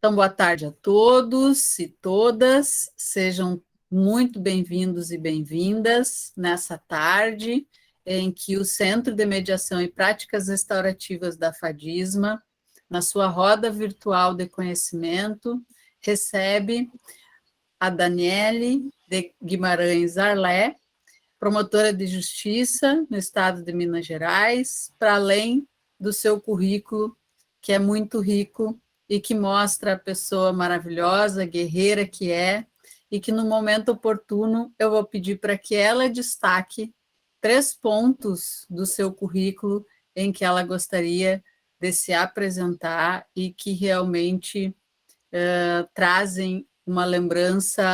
Então, boa tarde a todos e todas, sejam muito bem-vindos e bem-vindas nessa tarde em que o Centro de Mediação e Práticas Restaurativas da FADISMA, na sua roda virtual de conhecimento, recebe a Daniele de Guimarães Arlé, promotora de justiça no estado de Minas Gerais, para além do seu currículo, que é muito rico e que mostra a pessoa maravilhosa, guerreira que é, e que no momento oportuno eu vou pedir para que ela destaque 3 pontos do seu currículo em que ela gostaria de se apresentar e que realmente trazem uma lembrança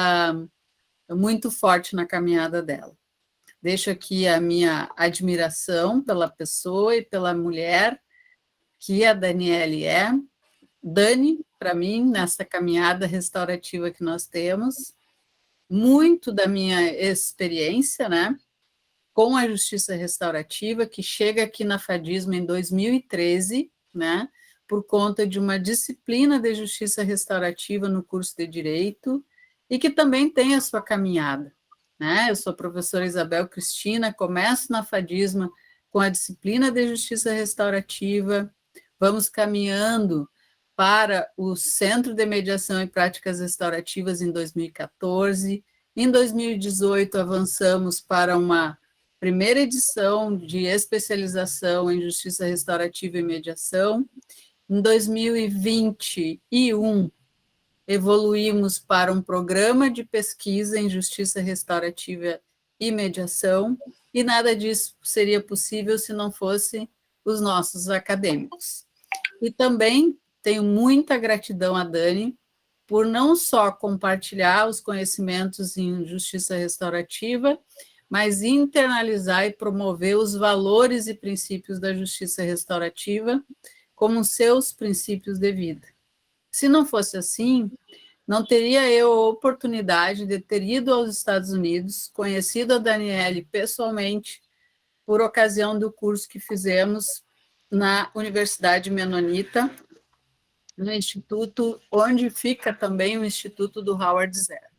muito forte na caminhada dela. Deixo aqui a minha admiração pela pessoa e pela mulher que a Daniele é. Dani, para mim, nessa caminhada restaurativa que nós temos, muito da minha experiência, né, com a justiça restaurativa, que chega aqui na FADISMA em 2013, né, por conta de uma disciplina de justiça restaurativa no curso de Direito, e que também tem a sua caminhada. Né? Eu sou a professora Isabel Cristina, começo na FADISMA com a disciplina de justiça restaurativa, vamos caminhando para o Centro de Mediação e Práticas Restaurativas em 2014, em 2018 avançamos para uma primeira edição de especialização em Justiça Restaurativa e Mediação, em 2021 evoluímos para um programa de pesquisa em Justiça Restaurativa e Mediação, e nada disso seria possível se não fosse os nossos acadêmicos. E também tenho muita gratidão a Dani por não só compartilhar os conhecimentos em justiça restaurativa, mas internalizar e promover os valores e princípios da justiça restaurativa como seus princípios de vida. Se não fosse assim, não teria eu a oportunidade de ter ido aos Estados Unidos, conhecido a Daniele pessoalmente, por ocasião do curso que fizemos na Universidade Menonita, no Instituto, onde fica também o Instituto do Howard Zero.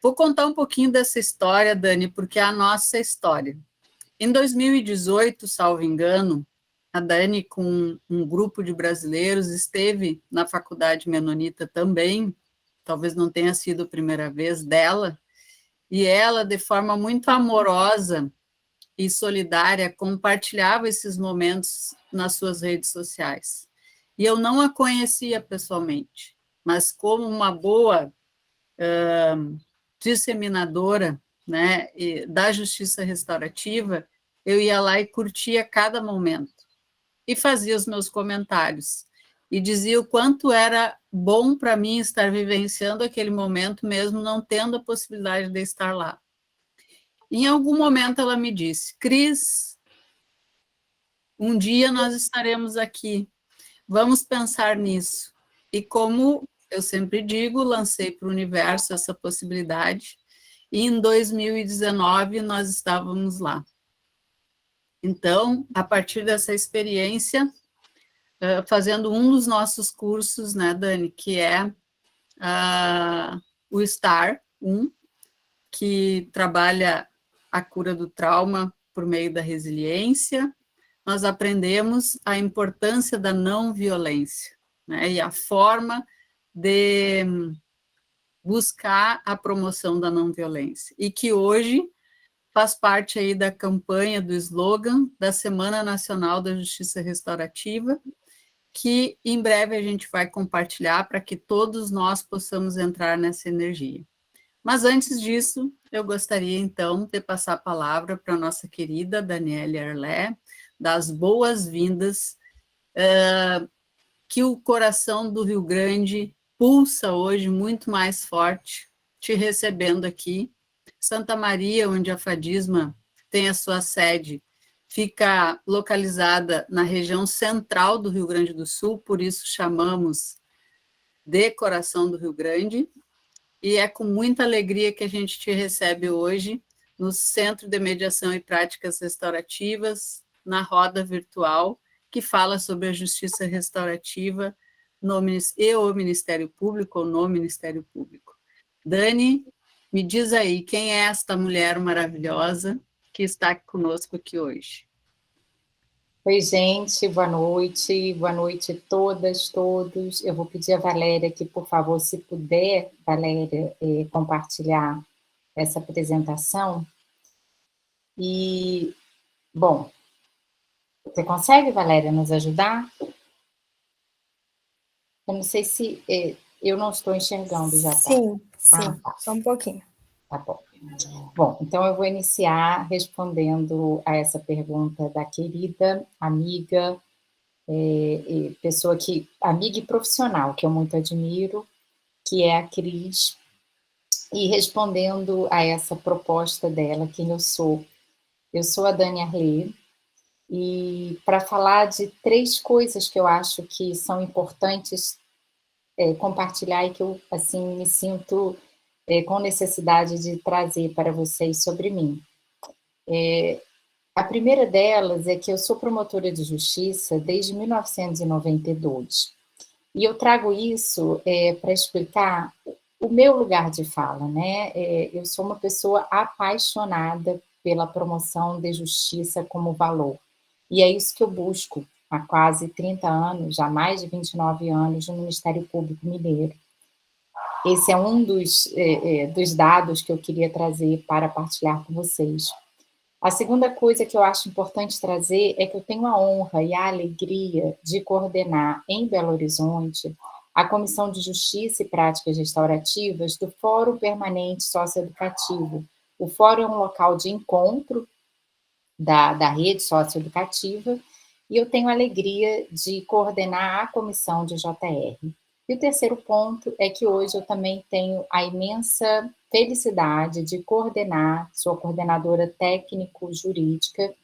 Vou contar um pouquinho dessa história, Dani, porque é a nossa história. Em 2018, salvo engano, a Dani, com um grupo de brasileiros, esteve na Faculdade Menonita também, talvez não tenha sido a primeira vez dela, e ela, de forma muito amorosa e solidária, compartilhava esses momentos nas suas redes sociais. E eu não a conhecia pessoalmente, mas como uma boa disseminadora, né, da justiça restaurativa, eu ia lá e curtia cada momento e fazia os meus comentários e dizia o quanto era bom para mim estar vivenciando aquele momento, mesmo não tendo a possibilidade de estar lá. Em algum momento ela me disse: Cris, um dia nós estaremos aqui, vamos pensar nisso. E como eu sempre digo, lancei para o universo essa possibilidade, e em 2019 nós estávamos lá. Então, a partir dessa experiência, fazendo um dos nossos cursos, né, Dani, que é o STAR 1, que trabalha a cura do trauma por meio da resiliência, nós aprendemos a importância da não violência, né, e a forma de buscar a promoção da não violência, e que hoje faz parte aí da campanha, do slogan da Semana Nacional da Justiça Restaurativa, que em breve a gente vai compartilhar para que todos nós possamos entrar nessa energia. Mas antes disso, eu gostaria então de passar a palavra para a nossa querida Daniele Arlé, dar as boas-vindas, que o coração do Rio Grande pulsa hoje muito mais forte, te recebendo aqui. Santa Maria, onde a FADISMA tem a sua sede, fica localizada na região central do Rio Grande do Sul, por isso chamamos de Coração do Rio Grande, e é com muita alegria que a gente te recebe hoje no Centro de Mediação e Práticas Restaurativas, na roda virtual, que fala sobre a justiça restaurativa e o Ministério Público ou no Ministério Público. Dani, me diz aí, quem é esta mulher maravilhosa que está conosco aqui hoje? Oi, gente, boa noite todas, todos. Eu vou pedir a Valéria que, por favor, se puder, Valéria, compartilhar essa apresentação. E, bom, você consegue, Valéria, nos ajudar? Eu não sei se eu não estou enxergando já. Sim, tá. Só um pouquinho. Tá bom. Bom, então eu vou iniciar respondendo a essa pergunta da querida amiga, pessoa que, amiga e profissional, que eu muito admiro, que é a Cris, e respondendo a essa proposta dela, quem eu sou. Eu sou a Dani Arlê, e para falar de 3 coisas que eu acho que são importantes compartilhar e que eu, assim, me sinto com necessidade de trazer para vocês sobre mim. A primeira delas é que eu sou promotora de justiça desde 1992. E eu trago isso para explicar o meu lugar de fala, né? Eu sou uma pessoa apaixonada pela promoção de justiça como valor. E é isso que eu busco há quase 30 anos, já mais de 29 anos no Ministério Público Mineiro. Esse é um dos dados que eu queria trazer para partilhar com vocês. A segunda coisa que eu acho importante trazer é que eu tenho a honra e a alegria de coordenar em Belo Horizonte a Comissão de Justiça e Práticas Restaurativas do Fórum Permanente Socioeducativo. O fórum é um local de encontro da rede socioeducativa e eu tenho a alegria de coordenar a comissão de JR. E o terceiro ponto é que hoje eu também tenho a imensa felicidade de coordenar, sou coordenadora técnico-jurídica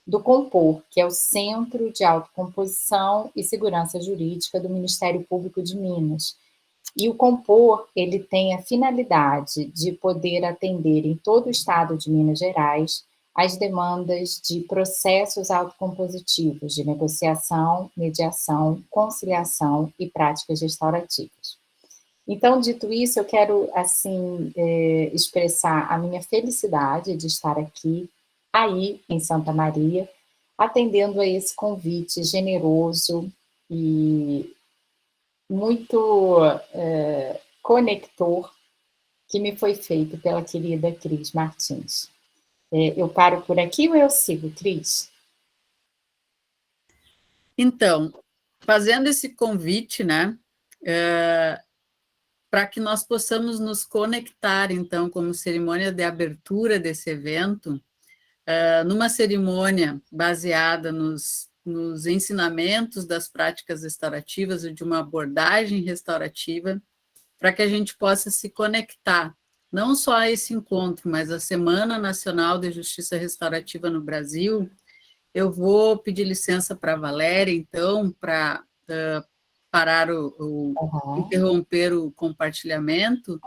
do COMPOR, que é o Centro de Autocomposição e Segurança Jurídica do Ministério Público de Minas. E o COMPOR, ele tem a finalidade de poder atender em todo o estado de Minas Gerais as demandas de processos autocompositivos, de negociação, mediação, conciliação e práticas restaurativas. Então, dito isso, eu quero, assim, expressar a minha felicidade de estar aqui, aí, em Santa Maria, atendendo a esse convite generoso e muito conector que me foi feito pela querida Cris Martins. Eu paro por aqui ou eu sigo, Cris? Então, fazendo esse convite, né, para que nós possamos nos conectar, então, como cerimônia de abertura desse evento, numa cerimônia baseada nos ensinamentos das práticas restaurativas e de uma abordagem restaurativa, para que a gente possa se conectar, não só a esse encontro, mas a Semana Nacional de Justiça Restaurativa no Brasil. Eu vou pedir licença para a Valéria, então, para parar interromper o compartilhamento,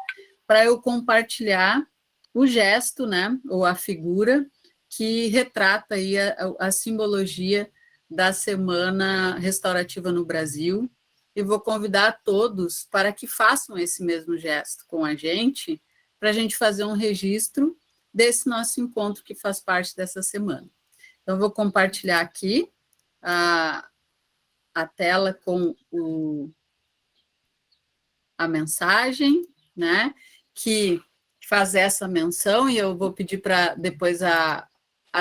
para eu compartilhar o gesto, né, ou a figura que retrata aí a simbologia da Semana Restaurativa no Brasil, e vou convidar todos para que façam esse mesmo gesto com a gente, para a gente fazer um registro desse nosso encontro que faz parte dessa semana. Então, vou compartilhar aqui a tela com a mensagem, né, que faz essa menção, e eu vou pedir para depois a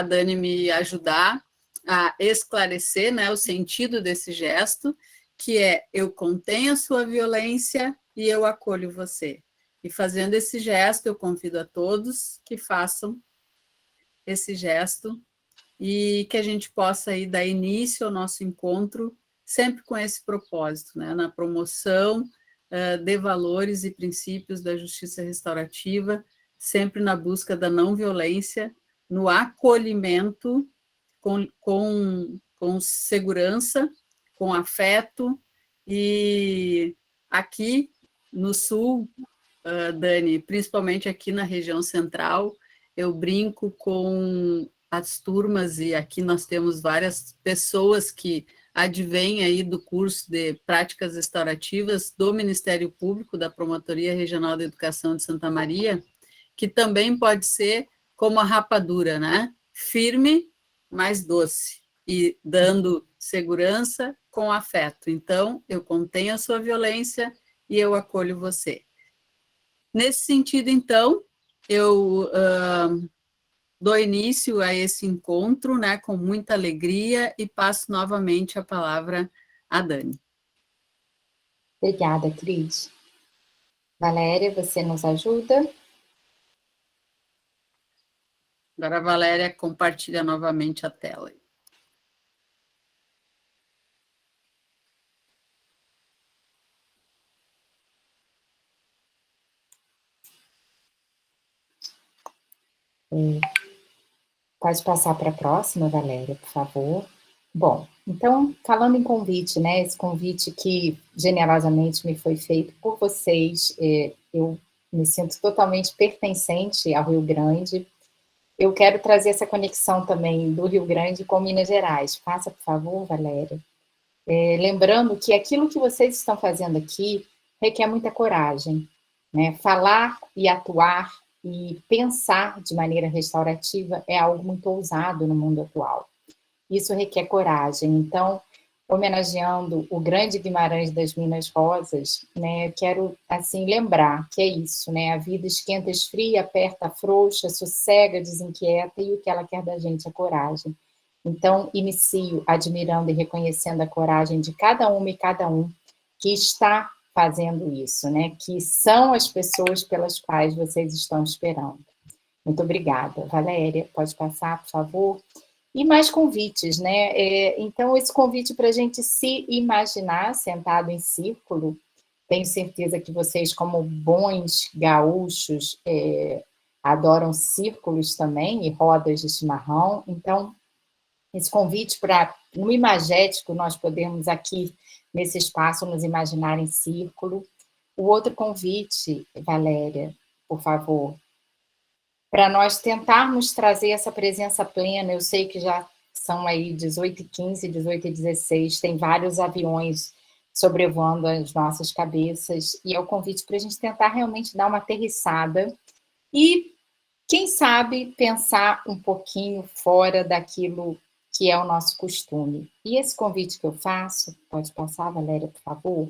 Dani me ajudar a esclarecer, né, o sentido desse gesto, que é: eu contenho a sua violência e eu acolho você. E fazendo esse gesto, eu convido a todos que façam esse gesto e que a gente possa aí dar início ao nosso encontro sempre com esse propósito, né, na promoção de valores e princípios da justiça restaurativa, sempre na busca da não violência, no acolhimento com segurança, com afeto. E aqui no Sul, Dani, principalmente aqui na região central, eu brinco com as turmas, e aqui nós temos várias pessoas que advém aí do curso de Práticas Restaurativas do Ministério Público, da Promotoria Regional da Educação de Santa Maria, que também pode ser como a rapadura, né? Firme, mas doce, e dando segurança com afeto. Então, eu contenho a sua violência e eu acolho você. Nesse sentido, então, eu dou início a esse encontro, né, com muita alegria, e passo novamente a palavra a Dani. Obrigada, Cris. Valéria, você nos ajuda? Agora a Valéria compartilha novamente a tela. Pode passar para a próxima, Valéria, por favor. Bom, então, falando em convite, né, esse convite que generosamente me foi feito por vocês, eu me sinto totalmente pertencente ao Rio Grande. Eu quero trazer essa conexão também do Rio Grande com Minas Gerais. Faça, por favor, Valéria. Lembrando que aquilo que vocês estão fazendo aqui requer muita coragem, né? Falar e atuar e pensar de maneira restaurativa é algo muito ousado no mundo atual. Isso requer coragem. Então, homenageando o grande Guimarães das Minas Rosas, né, eu quero, assim, lembrar que é isso, né, a vida esquenta, esfria, aperta, afrouxa, sossega, desinquieta, e o que ela quer da gente é coragem. Então, inicio admirando e reconhecendo a coragem de cada uma e cada um que está fazendo isso, né, que são as pessoas pelas quais vocês estão esperando. Muito obrigada. Valéria, pode passar, por favor? E mais convites, né? Então, esse convite para a gente se imaginar sentado em círculo, tenho certeza que vocês, como bons gaúchos, adoram círculos também e rodas de chimarrão. Então, esse convite para, no imagético, nós podermos aqui, nesse espaço, nos imaginar em círculo. O outro convite, Valéria, por favor, para nós tentarmos trazer essa presença plena. Eu sei que já são aí 18h15, 18h16, tem vários aviões sobrevoando as nossas cabeças, e é o convite para a gente tentar realmente dar uma aterrissada e, quem sabe, pensar um pouquinho fora daquilo que é o nosso costume. E esse convite que eu faço, pode passar, Valéria, por favor,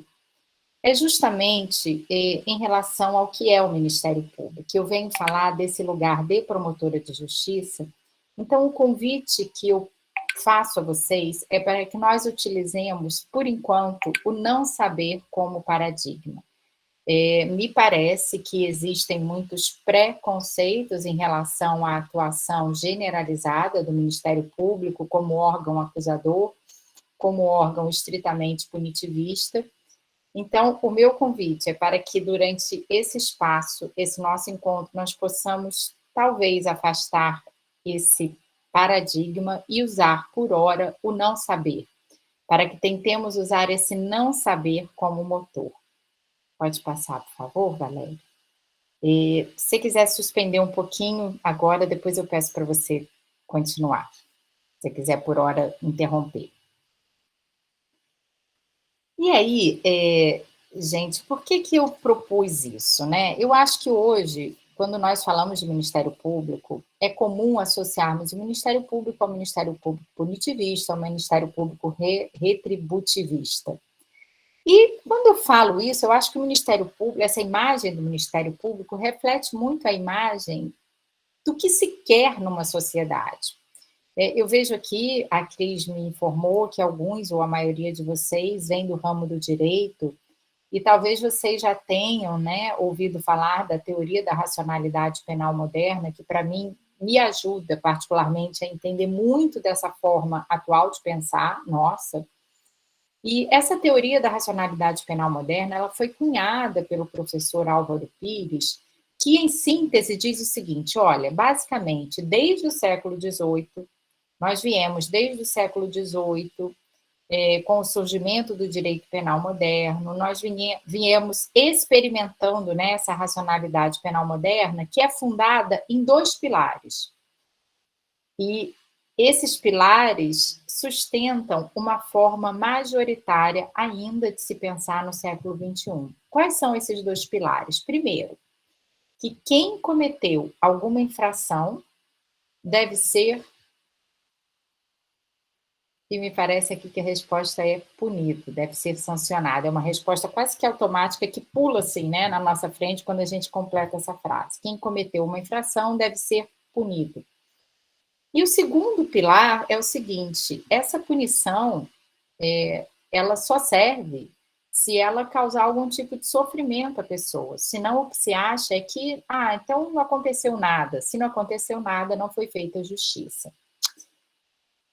é justamente em relação ao que é o Ministério Público. Eu venho falar desse lugar de promotora de justiça. Então, o convite que eu faço a vocês é para que nós utilizemos, por enquanto, o não saber como paradigma. Me parece que existem muitos preconceitos em relação à atuação generalizada do Ministério Público como órgão acusador, como órgão estritamente punitivista. Então, o meu convite é para que durante esse espaço, esse nosso encontro, nós possamos, talvez, afastar esse paradigma e usar, por hora, o não saber, para que tentemos usar esse não saber como motor. Pode passar, por favor, Valéria? Se você quiser suspender um pouquinho agora, depois eu peço para você continuar. Se você quiser, por hora, interromper. E aí, gente, por que eu propus isso, né? Eu acho que hoje, quando nós falamos de Ministério Público, é comum associarmos o Ministério Público ao Ministério Público punitivista, ao Ministério Público retributivista. E quando eu falo isso, eu acho que o Ministério Público, essa imagem do Ministério Público reflete muito a imagem do que se quer numa sociedade. Eu vejo aqui, a Cris me informou que alguns, ou a maioria de vocês, vem do ramo do direito, e talvez vocês já tenham, né, ouvido falar da teoria da racionalidade penal moderna, que para mim me ajuda particularmente a entender muito dessa forma atual de pensar, nossa. E essa teoria da racionalidade penal moderna, ela foi cunhada pelo professor Álvaro Pires, que em síntese diz o seguinte: olha, basicamente, desde o século XVIII, nós viemos desde o século XVIII, com o surgimento do direito penal moderno, nós viemos experimentando, né, essa racionalidade penal moderna, que é fundada em dois pilares. E esses pilares sustentam uma forma majoritária ainda de se pensar no século XXI. Quais são esses dois pilares? Primeiro, que quem cometeu alguma infração deve ser, e me parece aqui que a resposta é punido, deve ser sancionado. É uma resposta quase que automática que pula assim, né, na nossa frente quando a gente completa essa frase. Quem cometeu uma infração deve ser punido. E o segundo pilar é o seguinte: essa punição, ela só serve se ela causar algum tipo de sofrimento à pessoa. Senão, o que se acha é que, então não aconteceu nada. Se não aconteceu nada, não foi feita justiça.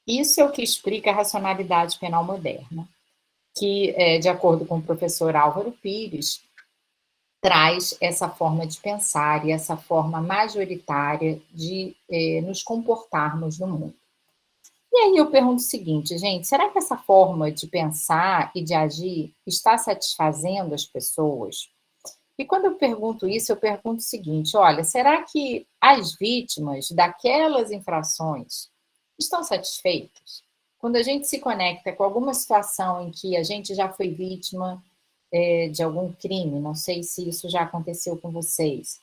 Isso é o que explica a racionalidade penal moderna, que, de acordo com o professor Álvaro Pires, traz essa forma de pensar e essa forma majoritária de nos comportarmos no mundo. E aí eu pergunto o seguinte, gente, será que essa forma de pensar e de agir está satisfazendo as pessoas? E quando eu pergunto isso, eu pergunto o seguinte, olha, será que as vítimas daquelas infrações estão satisfeitas? Quando a gente se conecta com alguma situação em que a gente já foi vítima de algum crime, não sei se isso já aconteceu com vocês,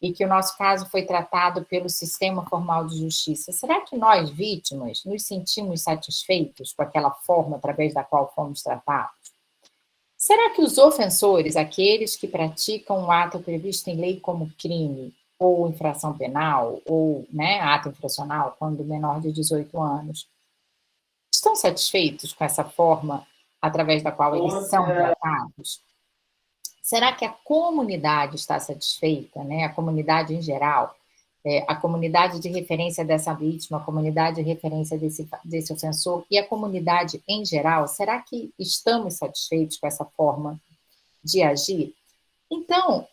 e que o nosso caso foi tratado pelo sistema formal de justiça, será que nós, vítimas, nos sentimos satisfeitos com aquela forma através da qual fomos tratados? Será que os ofensores, aqueles que praticam um ato previsto em lei como crime, ou infração penal, ou ato infracional, quando menor de 18 anos, estão satisfeitos com essa forma através da qual eles são tratados? Será que a comunidade está satisfeita, né? A comunidade em geral, a comunidade de referência dessa vítima, a comunidade de referência desse ofensor e a comunidade em geral, será que estamos satisfeitos com essa forma de agir? Então,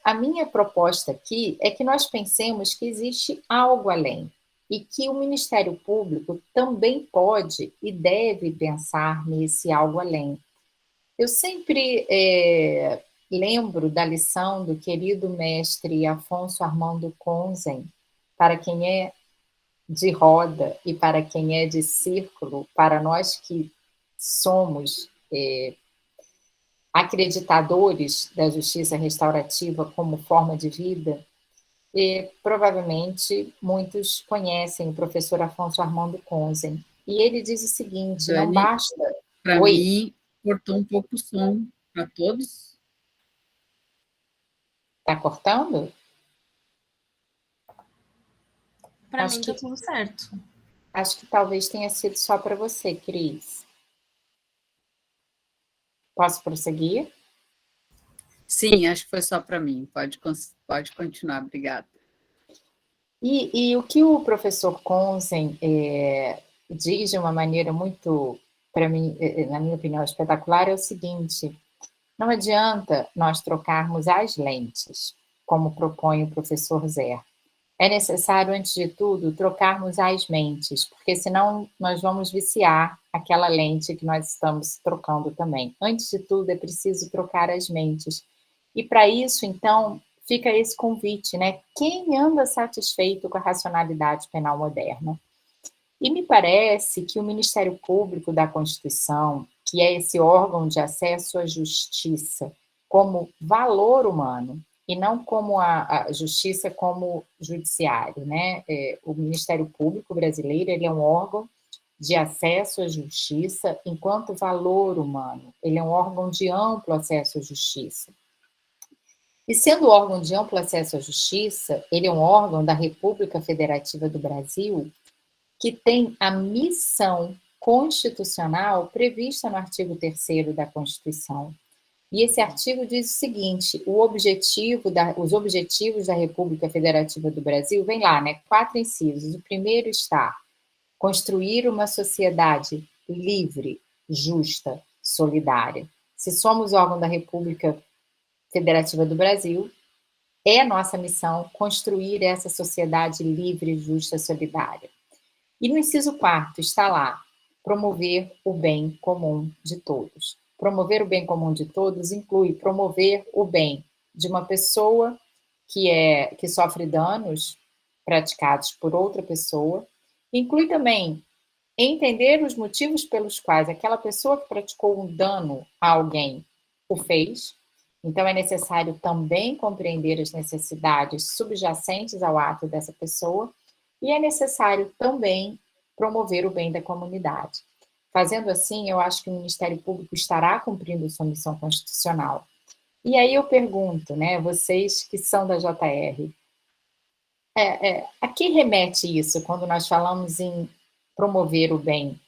a minha proposta aqui é que nós pensemos que existe algo além e que o Ministério Público também pode e deve pensar nesse algo além. Eu sempre lembro da lição do querido mestre Afonso Armando Conzen, para quem é de roda e para quem é de círculo, para nós que somos acreditadores da justiça restaurativa como forma de vida, provavelmente muitos conhecem o professor Afonso Armando Conzen. E ele diz o seguinte, Dani, não basta... para Oi? mim, cortou um pouco o som para todos. Está cortando? Para mim, está tudo certo. Acho que talvez tenha sido só para você, Cris. Posso prosseguir? Sim, acho que foi só para mim. Pode continuar, obrigada. E o que o professor Conzen diz de uma maneira muito, para mim, na minha opinião, espetacular, é o seguinte: não adianta nós trocarmos as lentes, como propõe o professor Zé. É necessário, antes de tudo, trocarmos as mentes, porque senão nós vamos viciar aquela lente que nós estamos trocando também. Antes de tudo, é preciso trocar as mentes. E para isso, então, fica esse convite, né? Quem anda satisfeito com a racionalidade penal moderna? E me parece que o Ministério Público da Constituição, que é esse órgão de acesso à justiça como valor humano, e não como a justiça como judiciário, né? O Ministério Público brasileiro, ele é um órgão de acesso à justiça enquanto valor humano. Ele é um órgão de amplo acesso à justiça. E sendo órgão de amplo acesso à justiça, ele é um órgão da República Federativa do Brasil que tem a missão constitucional prevista no artigo 3º da Constituição. E esse artigo diz o seguinte, os objetivos da República Federativa do Brasil, vem lá, 4 incisos. O primeiro está: construir uma sociedade livre, justa, solidária. Se somos órgão da República Federativa do Brasil, é nossa missão construir essa sociedade livre, justa, solidária. E no inciso 4º está lá, promover o bem comum de todos. Promover o bem comum de todos inclui promover o bem de uma pessoa que sofre danos praticados por outra pessoa Inclui também entender os motivos pelos quais aquela pessoa que praticou um dano a alguém o fez. Então, é necessário também compreender as necessidades subjacentes ao ato dessa pessoa e é necessário também promover o bem da comunidade. Fazendo assim, eu acho que o Ministério Público estará cumprindo sua missão constitucional. E aí eu pergunto, né, vocês que são da JR, a que remete isso quando nós falamos em promover o bem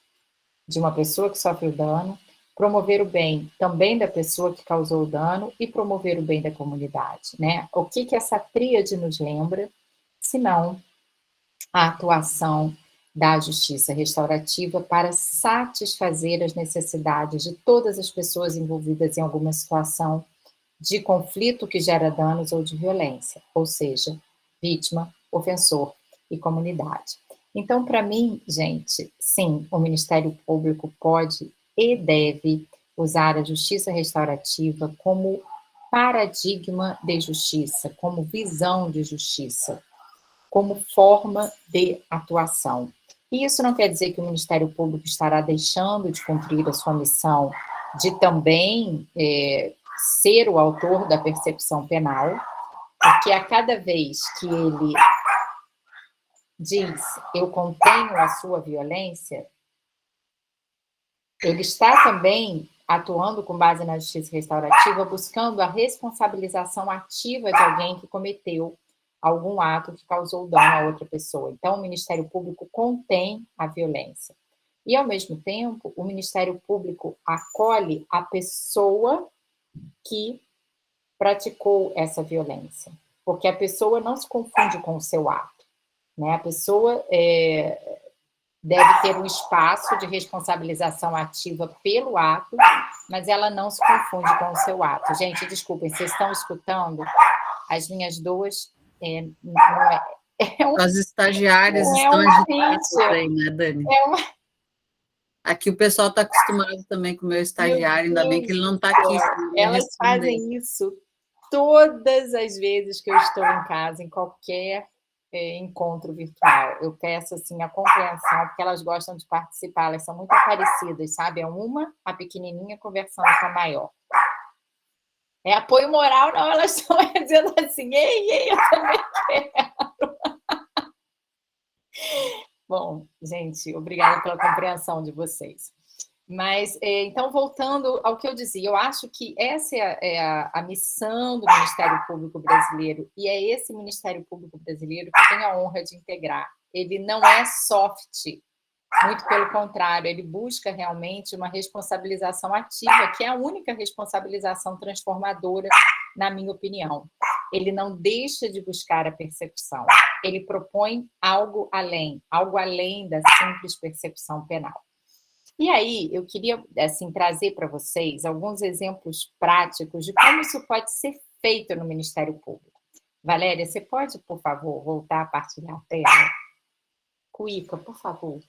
de uma pessoa que sofre o dano, promover o bem também da pessoa que causou o dano e promover o bem da comunidade, né? O que essa tríade nos lembra, se não a atuação da justiça restaurativa para satisfazer as necessidades de todas as pessoas envolvidas em alguma situação de conflito que gera danos ou de violência, ou seja, vítima, ofensor e comunidade. Então, para mim, gente, sim, o Ministério Público pode e deve usar a justiça restaurativa como paradigma de justiça, como visão de justiça, como forma de atuação. E isso não quer dizer que o Ministério Público estará deixando de cumprir a sua missão de também ser o autor da percepção penal, porque a cada vez que ele diz eu contenho a sua violência, ele está também atuando com base na justiça restaurativa, buscando a responsabilização ativa de alguém que cometeu algum ato que causou dano a outra pessoa. Então, o Ministério Público contém a violência. E, ao mesmo tempo, o Ministério Público acolhe a pessoa que praticou essa violência, porque a pessoa não se confunde com o seu ato, né? A pessoa deve ter um espaço de responsabilização ativa pelo ato, mas ela não se confunde com o seu ato. Gente, desculpem, vocês estão escutando? As minhas duas... As estagiárias estão agitadas aí, né, Dani? Aqui o pessoal está acostumado também com o meu estagiário, ainda bem que ele não está aqui. Elas fazem isso todas as vezes que eu estou em casa, em qualquer encontro virtual. Eu peço assim a compreensão, porque elas gostam de participar, elas são muito parecidas, sabe? É uma, a pequenininha, conversando com a maior. É apoio moral, não, elas estão dizendo assim, ei, eu também quero. Bom, gente, obrigada pela compreensão de vocês. Mas, então, voltando ao que eu dizia, eu acho que essa é a missão do Ministério Público Brasileiro, e é esse Ministério Público Brasileiro que tem a honra de integrar. Ele não é soft, muito pelo contrário, ele busca realmente uma responsabilização ativa, que é a única responsabilização transformadora, na minha opinião. Ele não deixa de buscar a percepção, ele propõe algo além da simples percepção penal. E aí, eu queria assim, trazer para vocês alguns exemplos práticos de como isso pode ser feito no Ministério Público. Valéria, você pode, por favor, voltar a partilhar a tela? Cuica, por favor.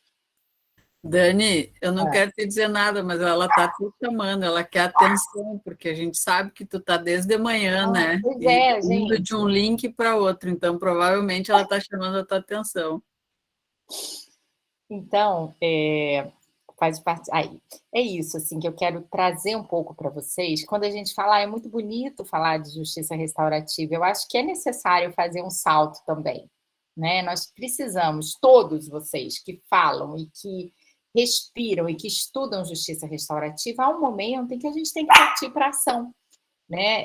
Dani, eu não quero te dizer nada, mas ela está te chamando, ela quer atenção, porque a gente sabe que tu está desde de manhã, né? Pois indo gente. De um link para outro, então provavelmente ela está chamando a tua atenção. Então, faz parte... Aí, é isso assim, que eu quero trazer um pouco para vocês. Quando a gente fala, é muito bonito falar de justiça restaurativa, eu acho que é necessário fazer um salto também, né? Nós precisamos, todos vocês que falam e que respiram e que estudam justiça restaurativa, há um momento em que a gente tem que partir para a ação, né?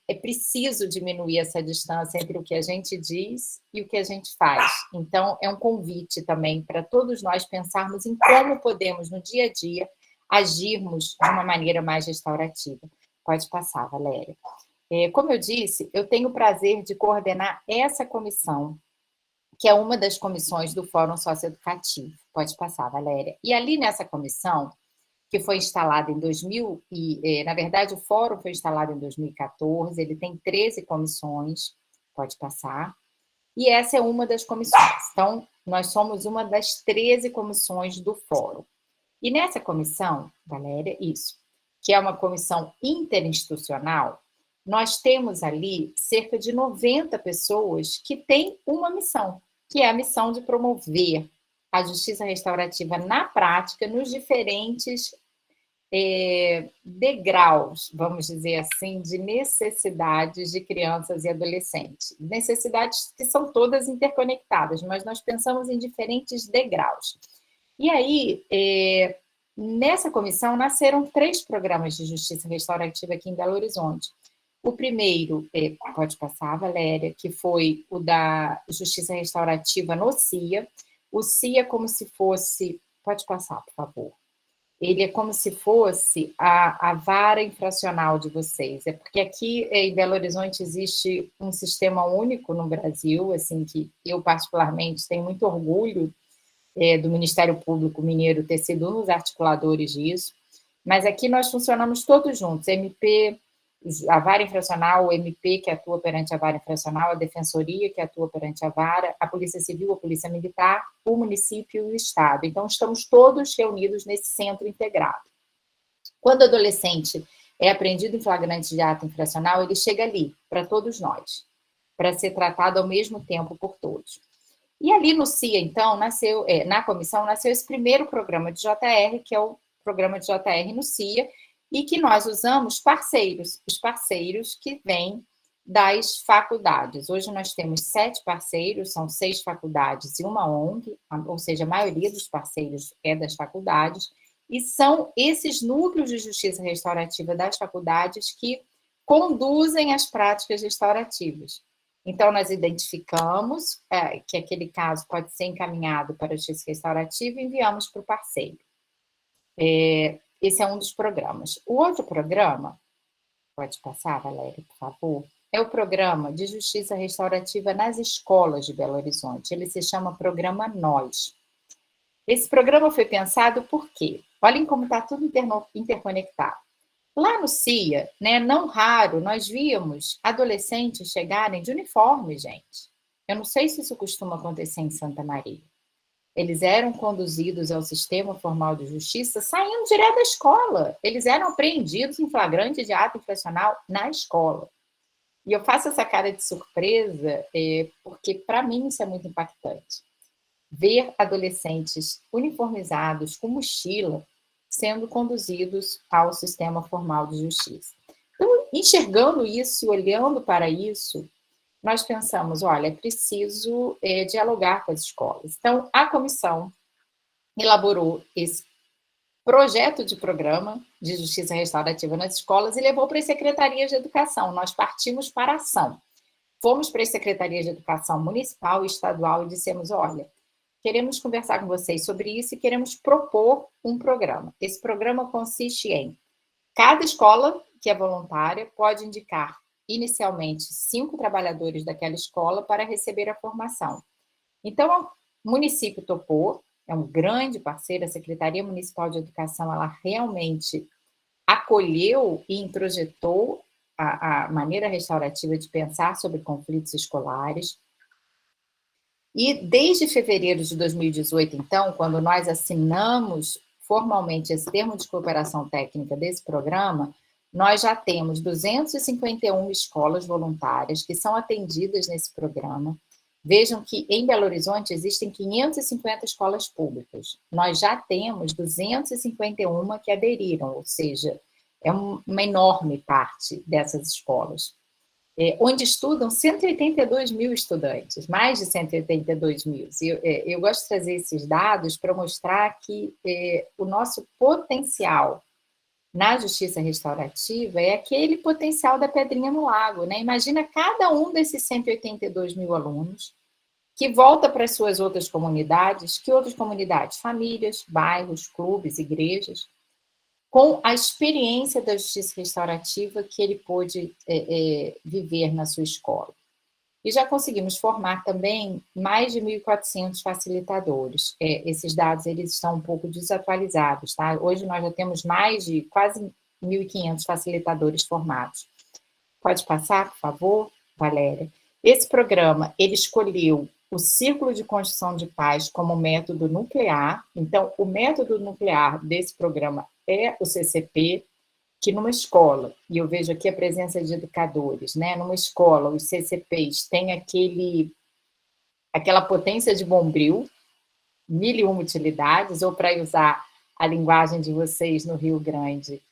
É preciso diminuir essa distância entre o que a gente diz e o que a gente faz. Então, é um convite também para todos nós pensarmos em como podemos, no dia a dia, agirmos de uma maneira mais restaurativa. Pode passar, Valéria. Como eu disse, eu tenho o prazer de coordenar essa comissão, que é uma das comissões do Fórum Socioeducativo. Pode passar, Valéria. E ali nessa comissão, que foi instalada em 2000, na verdade, o Fórum foi instalado em 2014, ele tem 13 comissões, pode passar, e essa é uma das comissões. Então, nós somos uma das 13 comissões do Fórum. E nessa comissão, Valéria, isso, que é uma comissão interinstitucional, nós temos ali cerca de 90 pessoas que têm uma missão, que é a missão de promover a justiça restaurativa na prática, nos diferentes degraus, vamos dizer assim, de necessidades de crianças e adolescentes. Necessidades que são todas interconectadas, mas nós pensamos em diferentes degraus. E aí, nessa comissão, nasceram 3 programas de justiça restaurativa aqui em Belo Horizonte. O primeiro, pode passar, Valéria, que foi o da justiça restaurativa no CIA. O CIA é como se fosse... Pode passar, por favor. Ele é como se fosse a vara infracional de vocês. É porque aqui em Belo Horizonte existe um sistema único no Brasil, assim, que eu particularmente tenho muito orgulho do Ministério Público Mineiro ter sido um dos articuladores disso, mas aqui nós funcionamos todos juntos, MP, a vara infracional, o MP que atua perante a vara infracional, a defensoria que atua perante a vara, a Polícia Civil, a Polícia Militar, o município e o Estado. Então, estamos todos reunidos nesse centro integrado. Quando o adolescente é apreendido em flagrante de ato infracional, ele chega ali, para todos nós, para ser tratado ao mesmo tempo por todos. E ali no CIA, então, nasceu, na comissão, nasceu esse primeiro programa de JR, que é o programa de JR no CIA, e que nós usamos parceiros, os parceiros que vêm das faculdades. Hoje nós temos 7 parceiros, são 6 faculdades e uma ONG, ou seja, a maioria dos parceiros é das faculdades, e são esses núcleos de justiça restaurativa das faculdades que conduzem as práticas restaurativas. Então, nós identificamos que aquele caso pode ser encaminhado para a justiça restaurativa e enviamos para o parceiro. Esse é um dos programas. O outro programa, pode passar, Valéria, por favor, é o programa de justiça restaurativa nas escolas de Belo Horizonte. Ele se chama Programa Nós. Esse programa foi pensado por quê? Olhem como está tudo interconectado. Lá no CIA, né, não raro, nós víamos adolescentes chegarem de uniforme, gente. Eu não sei se isso costuma acontecer em Santa Maria. Eles eram conduzidos ao sistema formal de justiça saindo direto da escola. Eles eram apreendidos em flagrante de ato infracional na escola. E eu faço essa cara de surpresa porque, para mim, isso é muito impactante. Ver adolescentes uniformizados com mochila sendo conduzidos ao sistema formal de justiça. Então, enxergando isso e olhando para isso, nós pensamos, olha, é preciso dialogar com as escolas. Então, a comissão elaborou esse projeto de programa de justiça restaurativa nas escolas e levou para as secretarias de educação. Nós partimos para a ação. Fomos para as secretarias de educação municipal e estadual e dissemos, olha, queremos conversar com vocês sobre isso e queremos propor um programa. Esse programa consiste em cada escola que é voluntária pode indicar inicialmente 5 trabalhadores daquela escola para receber a formação. Então, o município topou, é um grande parceiro, a Secretaria Municipal de Educação, ela realmente acolheu e introjetou a maneira restaurativa de pensar sobre conflitos escolares. E desde fevereiro de 2018, então, quando nós assinamos formalmente esse termo de cooperação técnica desse programa, nós já temos 251 escolas voluntárias que são atendidas nesse programa. Vejam que em Belo Horizonte existem 550 escolas públicas. Nós já temos 251 que aderiram, ou seja, é uma enorme parte dessas escolas. Onde estudam 182 mil estudantes, mais de 182 mil. Eu gosto de trazer esses dados para mostrar que o nosso potencial na justiça restaurativa é aquele potencial da pedrinha no lago, né? Imagina cada um desses 182 mil alunos que volta para as suas outras comunidades, que outras comunidades? Famílias, bairros, clubes, igrejas, com a experiência da justiça restaurativa que ele pôde viver na sua escola. E já conseguimos formar também mais de 1.400 facilitadores. Esses dados eles estão um pouco desatualizados, tá? Hoje nós já temos mais de quase 1.500 facilitadores formados. Pode passar, por favor, Valéria? Esse programa, ele escolheu o Círculo de Construção de Paz como método nuclear. Então, o método nuclear desse programa é o CCP, que numa escola, e eu vejo aqui a presença de educadores, né? Numa escola, os CCPs têm aquela potência de bombril, mil e uma utilidades, ou para usar a linguagem de vocês no Rio Grande,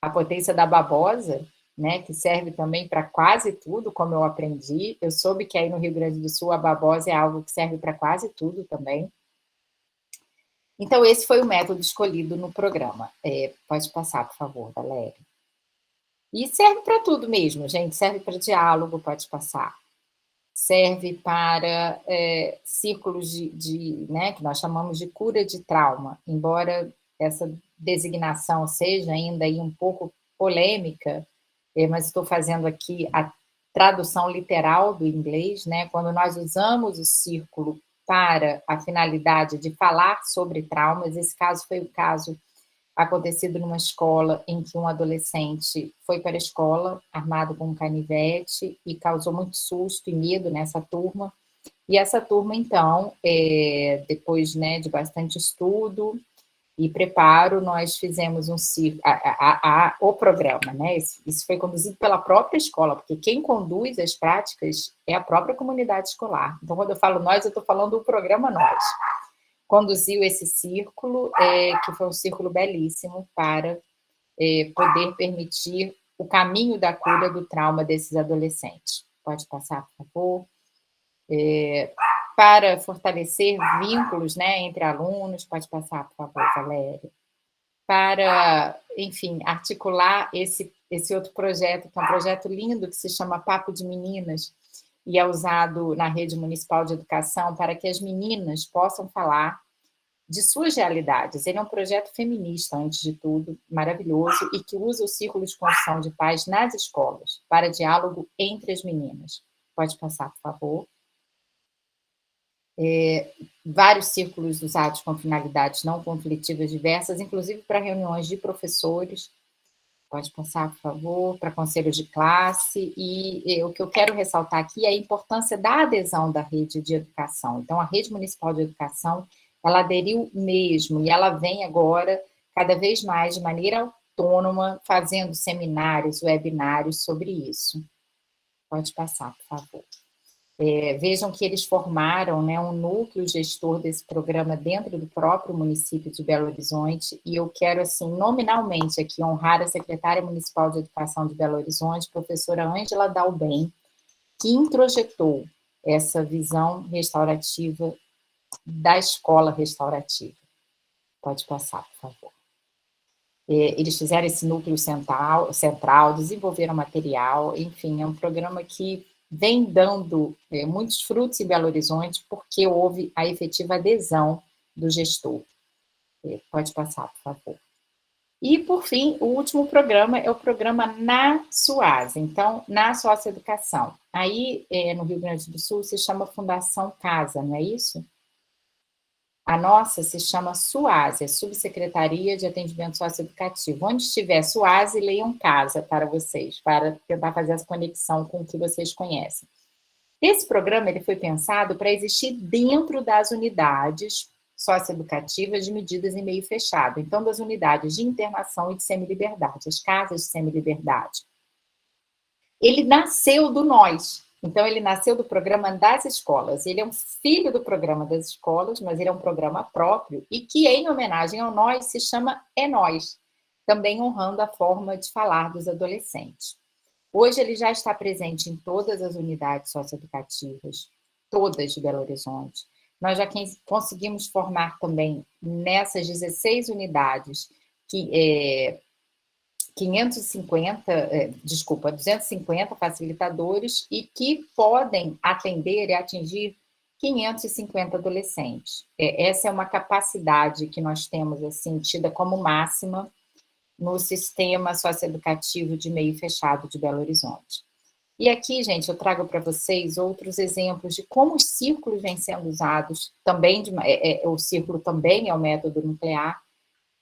a potência da babosa, né, que serve também para quase tudo, como eu aprendi. Eu soube que aí no Rio Grande do Sul a babosa é algo que serve para quase tudo também. Então, esse foi o método escolhido no programa. Pode passar, por favor, Valéria. E serve para tudo mesmo, gente. Serve para diálogo, pode passar. Serve para círculos né, que nós chamamos de cura de trauma, embora essa designação seja ainda aí um pouco polêmica, mas estou fazendo aqui a tradução literal do inglês, né? Quando nós usamos o círculo para a finalidade de falar sobre traumas, esse caso foi o caso acontecido numa escola em que um adolescente foi para a escola armado com um canivete e causou muito susto e medo nessa turma. E essa turma, então, depois, né, de bastante estudo e preparo, nós fizemos o programa, né? Isso foi conduzido pela própria escola, porque quem conduz as práticas é a própria comunidade escolar. Então, quando eu falo nós, eu estou falando do programa Nós. Conduziu esse círculo, que foi um círculo belíssimo para poder permitir o caminho da cura do trauma desses adolescentes. Pode passar, por favor. Para fortalecer vínculos, né, entre alunos, pode passar, por favor, Valéria. Para, enfim, articular esse outro projeto, que é um projeto lindo, que se chama Papo de Meninas, e é usado na rede municipal de educação para que as meninas possam falar de suas realidades. Ele é um projeto feminista, antes de tudo, maravilhoso, e que usa o círculo de construção de paz nas escolas, para diálogo entre as meninas. Pode passar, por favor. Vários círculos usados com finalidades não conflitivas diversas, inclusive para reuniões de professores. Pode passar, por favor, para conselhos de classe. E o que eu quero ressaltar aqui é a importância da adesão da rede de educação. Então, a rede municipal de educação, ela aderiu mesmo, e ela vem agora, cada vez mais, de maneira autônoma, fazendo seminários, webinários sobre isso. Pode passar, por favor. Vejam que eles formaram, né, um núcleo gestor desse programa dentro do próprio município de Belo Horizonte, e eu quero, assim, nominalmente aqui, honrar a secretária municipal de educação de Belo Horizonte, professora Ângela Dalben, que introjetou essa visão restaurativa da escola restaurativa. Pode passar, por favor. Eles fizeram esse núcleo central, desenvolveram material, enfim, é um programa que vem dando muitos frutos em Belo Horizonte, porque houve a efetiva adesão do gestor. Pode passar, por favor. E, por fim, o último programa é o programa Na SUASE, então, na socioeducação. Aí, no Rio Grande do Sul, se chama Fundação Casa, não é isso? A nossa se chama SUASE, Subsecretaria de Atendimento Socioeducativo. Onde estiver SUASE, leiam Casa para vocês, para tentar fazer essa conexão com o que vocês conhecem. Esse programa ele foi pensado para existir dentro das unidades socioeducativas de medidas em meio fechado, então das unidades de internação e de semiliberdade, as casas de semiliberdade. Ele nasceu do Nós. Então, ele nasceu do programa das escolas. Ele é um filho do programa das escolas, mas ele é um programa próprio e que, em homenagem ao Nós, se chama É Nós, também honrando a forma de falar dos adolescentes. Hoje, ele já está presente em todas as unidades socioeducativas, todas de Belo Horizonte. Nós já conseguimos formar também, nessas 16 unidades, 250 facilitadores e que podem atender e atingir 550 adolescentes. Essa é uma capacidade que nós temos, assim, tida como máxima no sistema socioeducativo de meio fechado de Belo Horizonte. E aqui, gente, eu trago para vocês outros exemplos de como os círculos vêm sendo usados, também o círculo também é o método nuclear,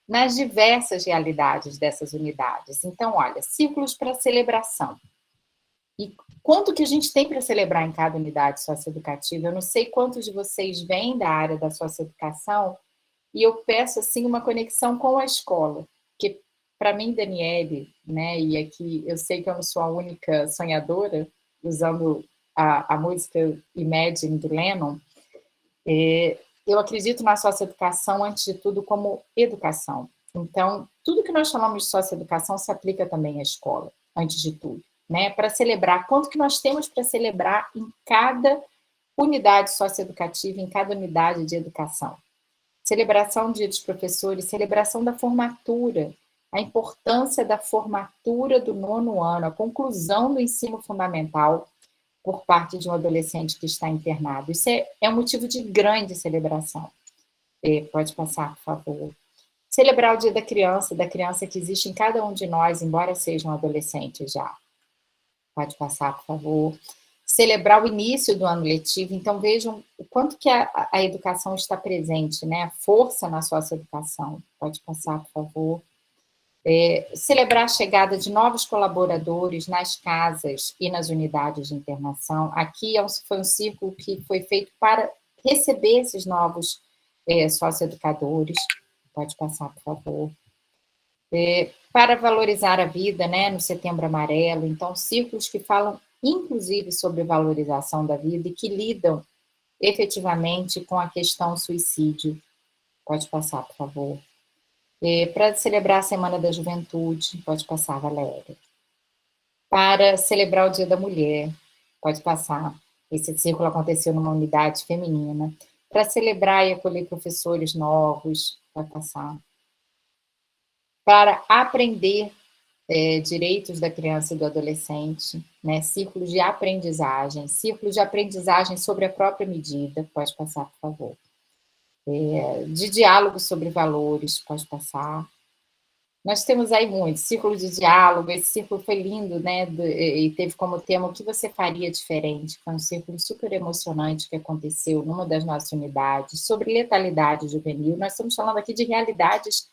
nas diversas realidades dessas unidades. Então, olha, círculos para celebração. E quanto que a gente tem para celebrar em cada unidade socioeducativa? Eu não sei quantos de vocês vêm da área da socioeducação, e eu peço, assim, uma conexão com a escola, que, para mim, Daniele, né, e aqui eu sei que eu não sou a única sonhadora, usando a música Imagine, do Lennon, eu acredito na socioeducação, antes de tudo, como educação. Então, tudo que nós chamamos de socioeducação se aplica também à escola, antes de tudo, né? Para celebrar, quanto que nós temos para celebrar em cada unidade socioeducativa, em cada unidade de educação. Celebração do Dia dos Professores, celebração da formatura, a importância da formatura do 9º ano, a conclusão do ensino fundamental por parte de um adolescente que está internado. Isso é um motivo de grande celebração. Pode passar, por favor. Celebrar o Dia da criança que existe em cada um de nós, embora seja um adolescente já. Pode passar, por favor. Celebrar o início do ano letivo. Então, vejam o quanto que a educação está presente, né? A força na socioeducação. Pode passar, por favor. Celebrar a chegada de novos colaboradores nas casas e nas unidades de internação. Aqui foi um círculo que foi feito para receber esses novos socioeducadores. Pode passar, por favor. Para valorizar a vida, né, no Setembro Amarelo. Então, círculos que falam, inclusive, sobre valorização da vida e que lidam efetivamente com a questão suicídio. Pode passar, por favor. Para celebrar a Semana da Juventude. Pode passar, Valéria. Para celebrar o Dia da Mulher. Pode passar. Esse círculo aconteceu numa unidade feminina. Para celebrar e acolher professores novos. Pode passar. Para aprender direitos da criança e do adolescente, né? Círculos de aprendizagem sobre a própria medida, pode passar, por favor. De diálogo sobre valores, pode passar. Nós temos aí muitos, círculo de diálogo, esse círculo foi lindo, né? E teve como tema o que você faria diferente, foi um círculo super emocionante que aconteceu numa das nossas unidades, sobre letalidade juvenil. Nós estamos falando aqui de realidades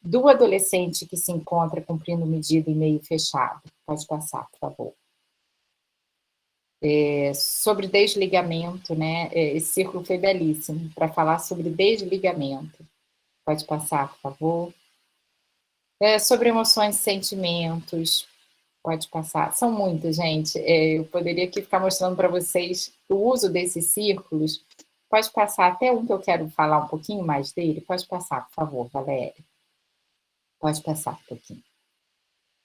do adolescente que se encontra cumprindo medida em meio fechado. Pode passar, por favor. Sobre desligamento, né? Esse círculo foi belíssimo, para falar sobre desligamento. Pode passar, por favor. Sobre emoções e sentimentos. Pode passar. São muitos, gente. Eu poderia aqui ficar mostrando para vocês o uso desses círculos. Pode passar até um que eu quero falar um pouquinho mais dele. Pode passar, por favor, Valéria. Pode passar um pouquinho.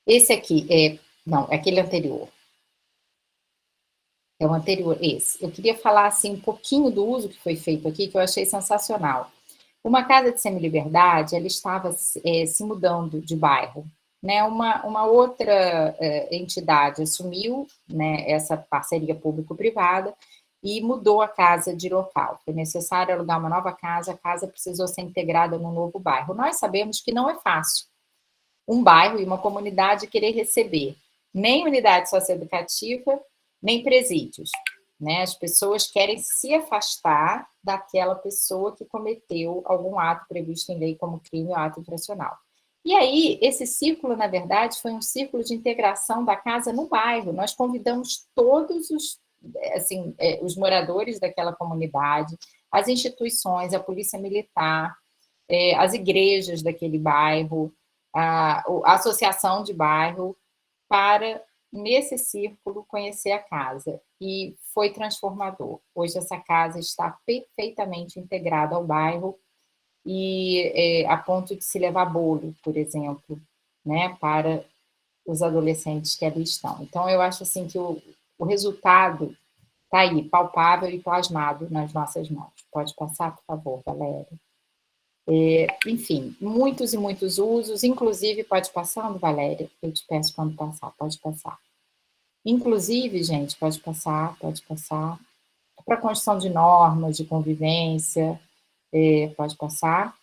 Esse aqui não, é aquele anterior. É o anterior, esse. Eu queria falar, assim, um pouquinho do uso que foi feito aqui, que eu achei sensacional. Uma casa de semi-liberdade, ela estava se mudando de bairro, né? Uma outra entidade assumiu, né, essa parceria público-privada e mudou a casa de local. Foi necessário alugar uma nova casa, a casa precisou ser integrada no novo bairro. Nós sabemos que não é fácil um bairro e uma comunidade querer receber nem unidade socioeducativa, nem presídios, né? As pessoas querem se afastar daquela pessoa que cometeu algum ato previsto em lei como crime ou ato infracional. E aí, esse círculo, na verdade, foi um círculo de integração da casa no bairro. Nós convidamos todos os moradores daquela comunidade, as instituições, a polícia militar, as igrejas daquele bairro, a associação de bairro, para, nesse círculo, conhecer a casa. E foi transformador. Hoje essa casa está perfeitamente integrada ao bairro e a ponto de se levar bolo, por exemplo, né, para os adolescentes que ali estão. Então, eu acho assim que o resultado está aí, palpável e plasmado nas nossas mãos. Pode passar, por favor, Valéria. Enfim, muitos e muitos usos, inclusive, pode passando, Valéria? Eu te peço quando passar, pode passar. Inclusive, gente, pode passar, para a construção de normas de convivência, pode passar.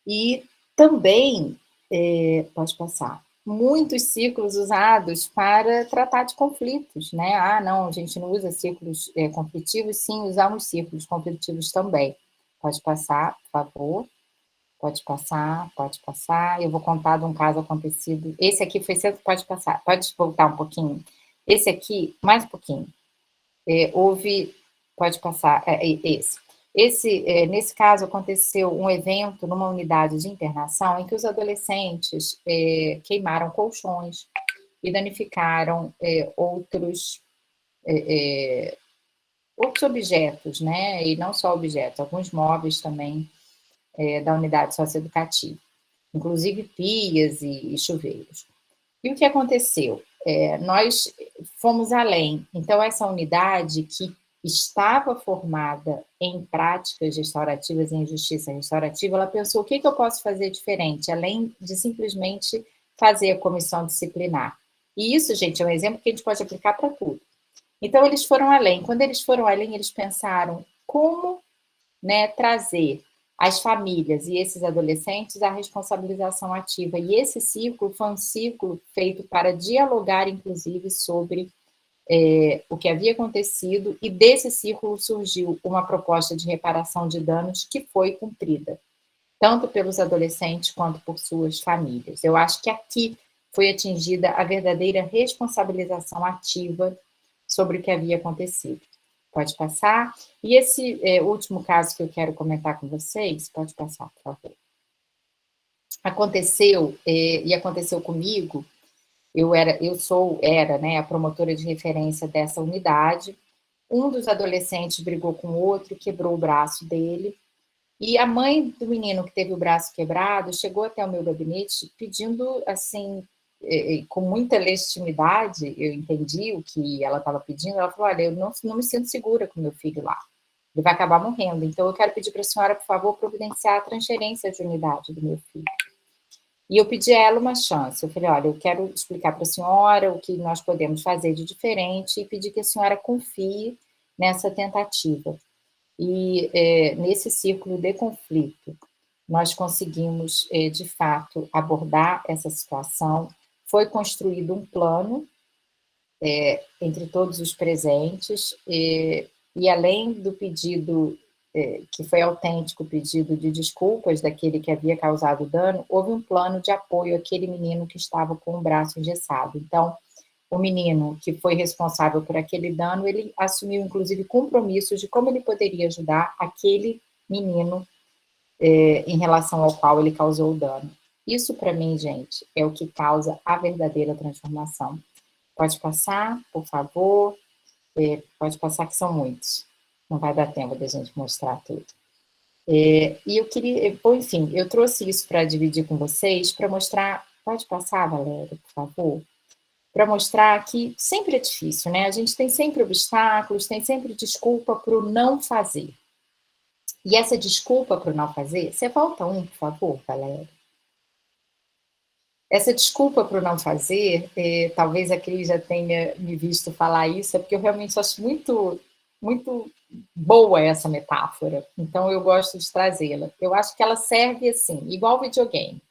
E também, pode passar, muitos círculos usados para tratar de conflitos, né? Ah, não, a gente não usa círculos conflitivos, sim, usamos círculos conflitivos também. Pode passar, por favor. Pode passar, pode passar. Eu vou contar de um caso acontecido. Esse aqui foi cedo, pode passar. Pode voltar um pouquinho. Esse aqui, mais um pouquinho. Pode passar, esse. Nesse caso, aconteceu um evento numa unidade de internação em que os adolescentes queimaram colchões e danificaram outros outros objetos, né? E não só objetos, alguns móveis também da unidade socioeducativa, inclusive pias e chuveiros. E o que aconteceu? Nós fomos além. Então, essa unidade que estava formada em práticas restaurativas e em justiça restaurativa, ela pensou, o que eu posso fazer diferente, além de simplesmente fazer a comissão disciplinar. E isso, gente, é um exemplo que a gente pode aplicar para tudo. Então, eles foram além. Quando eles foram além, eles pensaram como, né, trazer as famílias e esses adolescentes à responsabilização ativa. E esse ciclo foi um ciclo feito para dialogar, inclusive, sobre o que havia acontecido, e desse círculo surgiu uma proposta de reparação de danos que foi cumprida, tanto pelos adolescentes quanto por suas famílias. Eu acho que aqui foi atingida a verdadeira responsabilização ativa sobre o que havia acontecido. Pode passar. E esse último caso que eu quero comentar com vocês, pode passar, por favor. Aconteceu, e aconteceu comigo, eu era, né, a promotora de referência dessa unidade. Um dos adolescentes brigou com o outro, quebrou o braço dele, e a mãe do menino que teve o braço quebrado chegou até o meu gabinete pedindo, assim, com muita legitimidade, eu entendi o que ela estava pedindo, ela falou, olha, eu não me sinto segura com meu filho lá, ele vai acabar morrendo, então eu quero pedir para a senhora, por favor, providenciar a transferência de unidade do meu filho. E eu pedi a ela uma chance, eu falei, olha, eu quero explicar para a senhora o que nós podemos fazer de diferente e pedir que a senhora confie nessa tentativa. E nesse círculo de conflito, nós conseguimos, de fato, abordar essa situação. Foi construído um plano entre todos os presentes, e além do pedido, que foi autêntico, pedido de desculpas daquele que havia causado o dano, houve um plano de apoio àquele menino que estava com o braço engessado. Então, o menino que foi responsável por aquele dano, ele assumiu, inclusive, compromissos de como ele poderia ajudar aquele menino em relação ao qual ele causou o dano. Isso, para mim, gente, é o que causa a verdadeira transformação. Pode passar, por favor. Pode passar, que são muitos. Não vai dar tempo da gente mostrar tudo. E eu queria... Bom, enfim, eu trouxe isso para dividir com vocês, para mostrar... Pode passar, Valéria, por favor? Para mostrar que sempre é difícil, né? A gente tem sempre obstáculos, tem sempre desculpa para o não fazer. E essa desculpa para o não fazer, você volta por favor, Valéria. Essa desculpa para o não fazer, talvez a Cris já tenha me visto falar isso, é porque eu realmente acho muito, muito boa essa metáfora, então eu gosto de trazê-la. Eu acho que ela serve assim, igual videogame.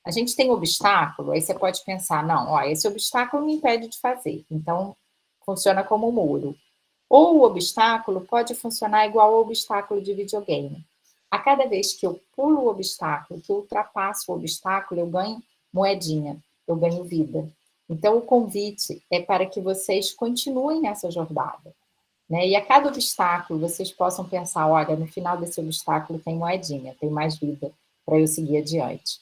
A gente tem obstáculo, aí você pode pensar, não, ó, esse obstáculo me impede de fazer, então funciona como um muro. Ou o obstáculo pode funcionar igual ao obstáculo de videogame. A cada vez que eu pulo o obstáculo, que eu ultrapasso o obstáculo, eu ganho moedinha, eu ganho vida. Então, o convite é para que vocês continuem nessa jornada, né? E a cada obstáculo, vocês possam pensar, olha, no final desse obstáculo tem moedinha, tem mais vida para eu seguir adiante.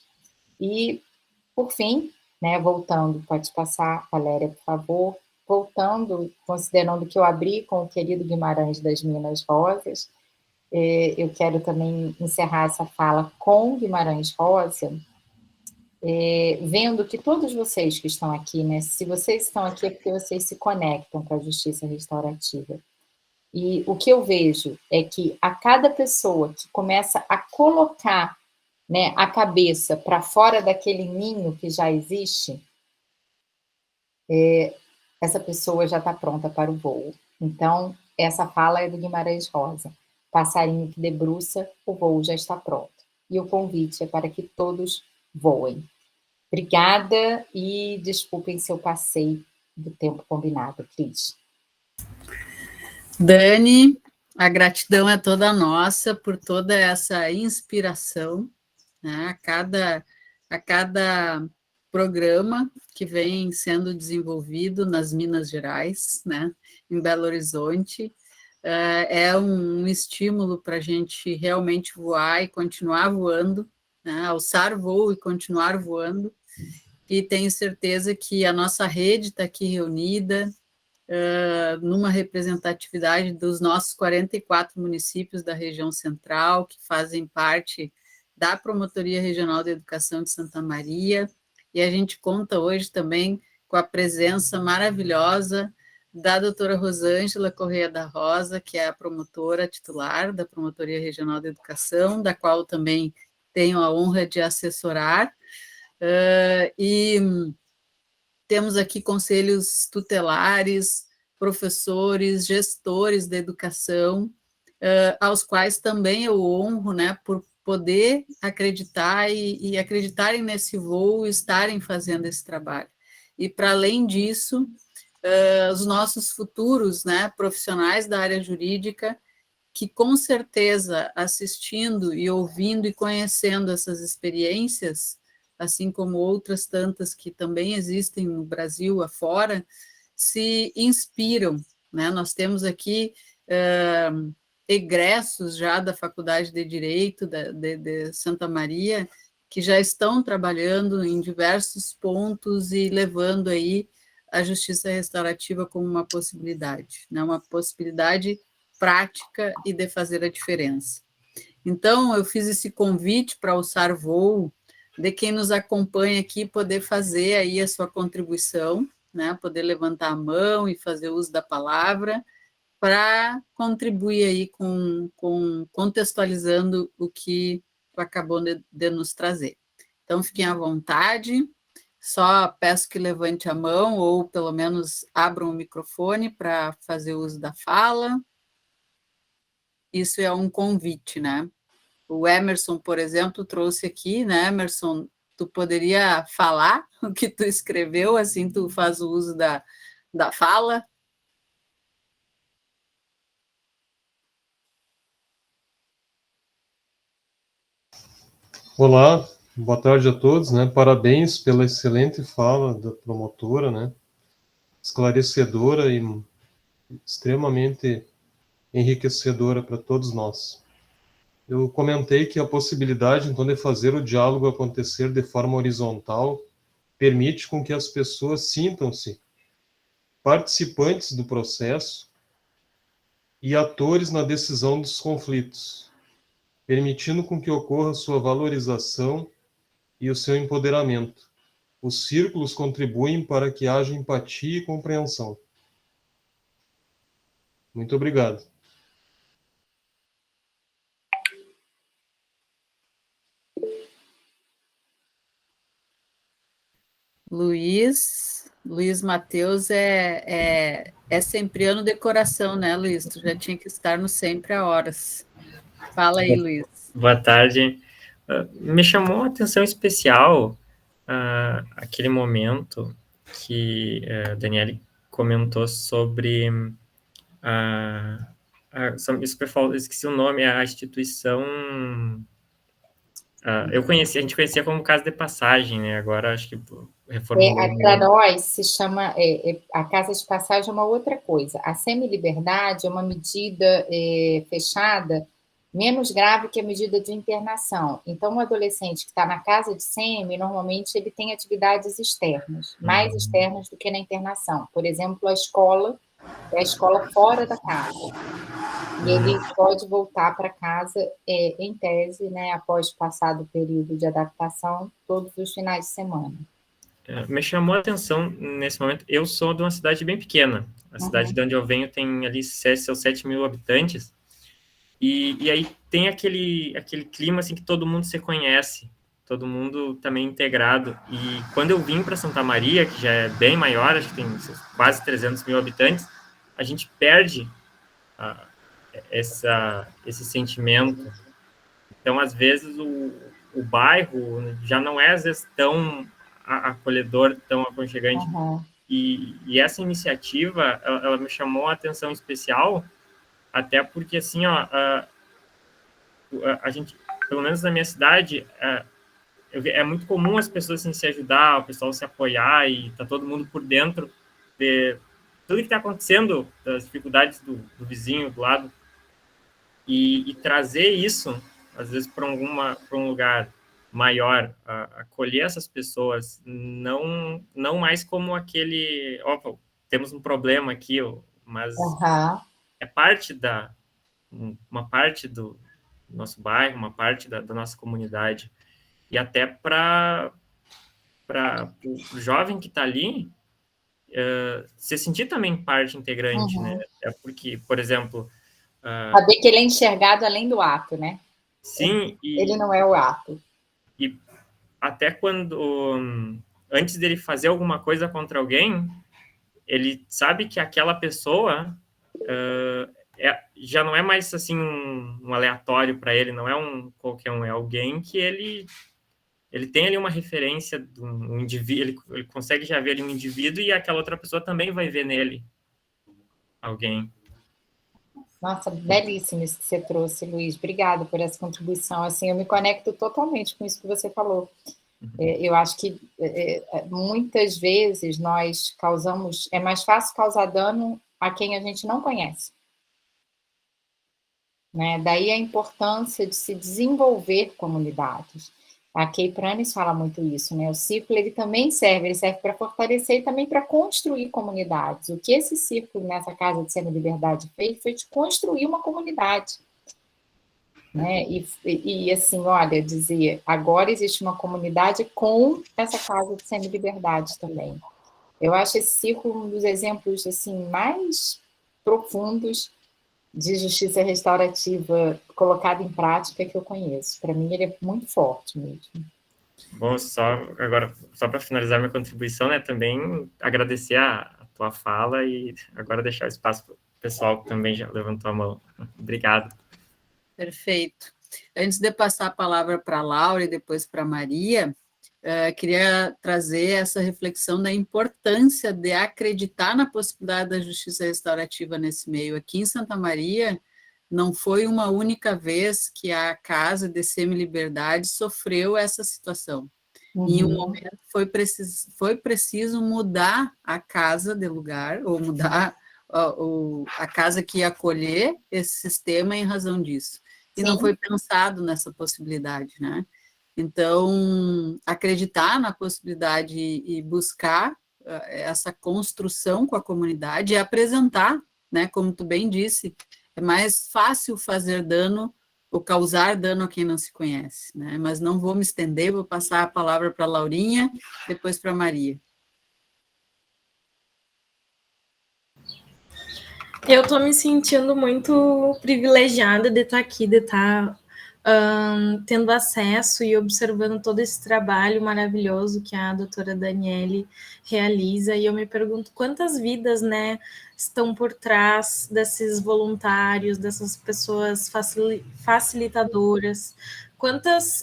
E, por fim, né, voltando, pode passar, Valéria, por favor, voltando, considerando que eu abri com o querido Guimarães das Minas Rosas, eu quero também encerrar essa fala com Guimarães Rosa, vendo que todos vocês que estão aqui, né, se vocês estão aqui é porque vocês se conectam com a justiça restaurativa. E o que eu vejo é que a cada pessoa que começa a colocar, né, a cabeça para fora daquele ninho que já existe, essa pessoa já está pronta para o voo. Então, essa fala é do Guimarães Rosa. Passarinho que debruça, o voo já está pronto. E o convite é para que todos voem. Obrigada e desculpem se eu passei do tempo combinado, Cris. Dani, a gratidão é toda nossa por toda essa inspiração, né? A cada programa que vem sendo desenvolvido nas Minas Gerais, né? Em Belo Horizonte, é um estímulo para a gente realmente voar e continuar voando, né? Alçar voo e continuar voando, e tenho certeza que a nossa rede está aqui reunida, numa representatividade dos nossos 44 municípios da região central, que fazem parte da Promotoria Regional de Educação de Santa Maria, e a gente conta hoje também com a presença maravilhosa da doutora Rosângela Correia da Rosa, que é a promotora titular da Promotoria Regional de Educação, da qual também tenho a honra de assessorar, e temos aqui conselhos tutelares, professores, gestores da educação, aos quais também eu honro, né, por poder acreditar e acreditarem nesse voo e estarem fazendo esse trabalho. E, para além disso, os nossos futuros, né, profissionais da área jurídica, que com certeza, assistindo e ouvindo e conhecendo essas experiências, assim como outras tantas que também existem no Brasil afora, se inspiram, né? Nós temos aqui egressos já da Faculdade de Direito de Santa Maria, que já estão trabalhando em diversos pontos e levando aí a justiça restaurativa como uma possibilidade, né? Uma possibilidade prática e de fazer a diferença. Então, eu fiz esse convite para alçar voo, de quem nos acompanha aqui poder fazer aí a sua contribuição, né? Poder levantar a mão e fazer uso da palavra, para contribuir aí com contextualizando o que tu acabou de nos trazer. Então, fiquem à vontade, só peço que levante a mão ou pelo menos abram o microfone para fazer uso da fala. Isso é um convite, né? O Emerson, por exemplo, trouxe aqui, né, Emerson, tu poderia falar o que tu escreveu, assim tu faz o uso da fala? Olá, boa tarde a todos, né? Parabéns pela excelente fala da promotora, né? Esclarecedora e extremamente enriquecedora para todos nós. Eu comentei que a possibilidade, então, de fazer o diálogo acontecer de forma horizontal permite com que as pessoas sintam-se participantes do processo e atores na decisão dos conflitos, permitindo com que ocorra sua valorização e o seu empoderamento. Os círculos contribuem para que haja empatia e compreensão. Muito obrigado. Luiz Matheus é sempriano de coração, né, Luiz? Tu já tinha que estar no sempre a horas. Fala aí, Luiz. Boa tarde. Me chamou a atenção especial aquele momento que a Daniele comentou sobre esqueci o nome, a instituição. A gente conhecia como Casa de Passagem, né? Agora acho que reformulou. Para nós se chama a Casa de Passagem é uma outra coisa. A semi-liberdade é uma medida fechada menos grave que a medida de internação. Então, o adolescente que está na casa de semi, normalmente ele tem atividades externas, mais externas do que na internação. Por exemplo, a escola é a escola fora da casa. E ele pode voltar para casa, em tese, né, após passado o período de adaptação, todos os finais de semana. Me chamou a atenção nesse momento. Eu sou de uma cidade bem pequena. A cidade de onde eu venho tem ali seus 7 mil habitantes. E aí tem aquele clima assim que todo mundo se conhece, todo mundo também integrado. E quando eu vim para Santa Maria, que já é bem maior, acho que tem quase 300 mil habitantes, a gente perde esse sentimento. Então, às vezes, o bairro já não é, às vezes, tão acolhedor, tão aconchegante. E essa iniciativa, ela me chamou a atenção especial, até porque, assim, a gente, pelo menos na minha cidade, é muito comum as pessoas assim, se ajudar, o pessoal se apoiar e tá todo mundo por dentro de tudo que está acontecendo, das dificuldades do vizinho, do lado, e trazer isso, às vezes, para um lugar maior, acolher essas pessoas, não mais como aquele... temos um problema aqui, mas é uma parte do nosso bairro, uma parte da nossa comunidade. E até para o jovem que está ali se sentir também parte integrante, né? É porque, por exemplo... saber que ele é enxergado além do ato, né? Sim. Ele não é o ato. E até quando... antes dele fazer alguma coisa contra alguém, ele sabe que aquela pessoa já não é mais assim um aleatório para ele, não é qualquer um, é alguém que ele tem ali uma referência de um indivíduo, ele consegue já ver ali um indivíduo e aquela outra pessoa também vai ver nele alguém. Nossa, belíssimo isso que você trouxe, Luiz. Obrigada por essa contribuição. Assim, eu me conecto totalmente com isso que você falou. Eu acho que muitas vezes nós causamos... É mais fácil causar dano a quem a gente não conhece. Né? Daí a importância de se desenvolver comunidades. A Kay Pranis fala muito isso, né? O círculo ele também serve para fortalecer e também para construir comunidades. O que esse círculo nessa Casa de Semi-Liberdade fez foi de construir uma comunidade. Né? E assim, olha, dizer, agora existe uma comunidade com essa Casa de Semi-Liberdade também. Eu acho esse círculo um dos exemplos assim, mais profundos de justiça restaurativa colocada em prática que eu conheço. Para mim, ele é muito forte mesmo. Bom, agora, só para finalizar minha contribuição, né, também agradecer a tua fala e agora deixar o espaço para o pessoal que também já levantou a mão. Obrigado. Perfeito. Antes de passar a palavra para a Laura e depois para a Maria, queria trazer essa reflexão da importância de acreditar na possibilidade da justiça restaurativa nesse meio. Aqui em Santa Maria, não foi uma única vez que a Casa de Semi-Liberdade sofreu essa situação. Em um momento foi preciso mudar a casa de lugar, ou mudar a casa que ia acolher esse sistema em razão disso. E não foi pensado nessa possibilidade, né? Então, acreditar na possibilidade e buscar essa construção com a comunidade e apresentar, né? Como tu bem disse, é mais fácil fazer dano ou causar dano a quem não se conhece, né? Mas não vou me estender, vou passar a palavra para a Laurinha, depois para a Maria. Eu estou me sentindo muito privilegiada de estar aqui, de estar tendo acesso e observando todo esse trabalho maravilhoso que a doutora Daniele realiza, e eu me pergunto quantas vidas, né, estão por trás desses voluntários, dessas pessoas facilitadoras, quantas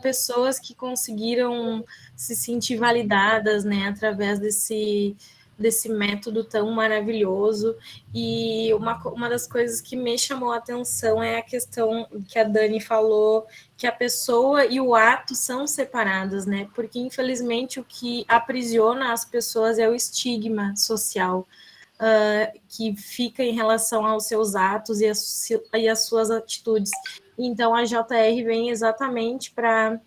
pessoas que conseguiram se sentir validadas, né, através desse método tão maravilhoso. E uma das coisas que me chamou a atenção é a questão que a Dani falou, que a pessoa e o ato são separados, né? Porque, infelizmente, o que aprisiona as pessoas é o estigma social que fica em relação aos seus atos e as suas atitudes. Então, a JR vem exatamente para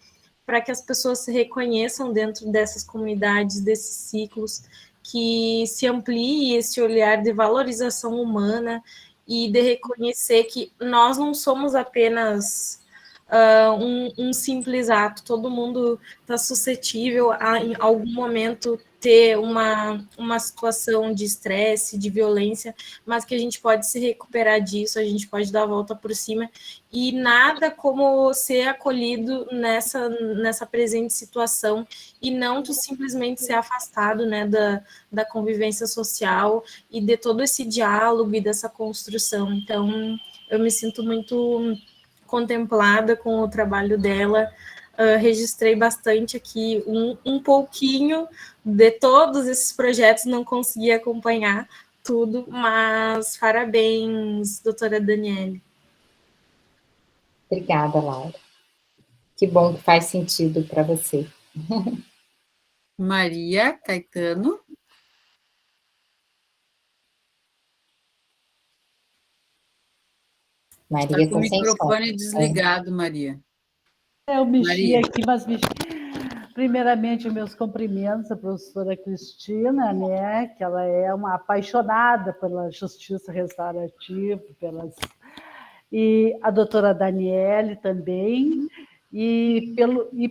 que as pessoas se reconheçam dentro dessas comunidades, desses ciclos, que se amplie esse olhar de valorização humana e de reconhecer que nós não somos apenas um simples ato, todo mundo está suscetível a, em algum momento, ter uma situação de estresse, de violência, mas que a gente pode se recuperar disso, a gente pode dar a volta por cima, e nada como ser acolhido nessa presente situação, e não tu simplesmente ser afastado, né, da convivência social, e de todo esse diálogo e dessa construção. Então, eu me sinto muito contemplada com o trabalho dela. Registrei bastante aqui um pouquinho de todos esses projetos, não consegui acompanhar tudo, mas parabéns, doutora Daniele. Obrigada, Laura. Que bom que faz sentido para você. Maria Caetano. Maria está com o microfone desligado, Maria. Eu mexi aqui, mas primeiramente, meus cumprimentos à professora Cristina, né, que ela é uma apaixonada pela justiça restaurativa, e a doutora Daniele também, e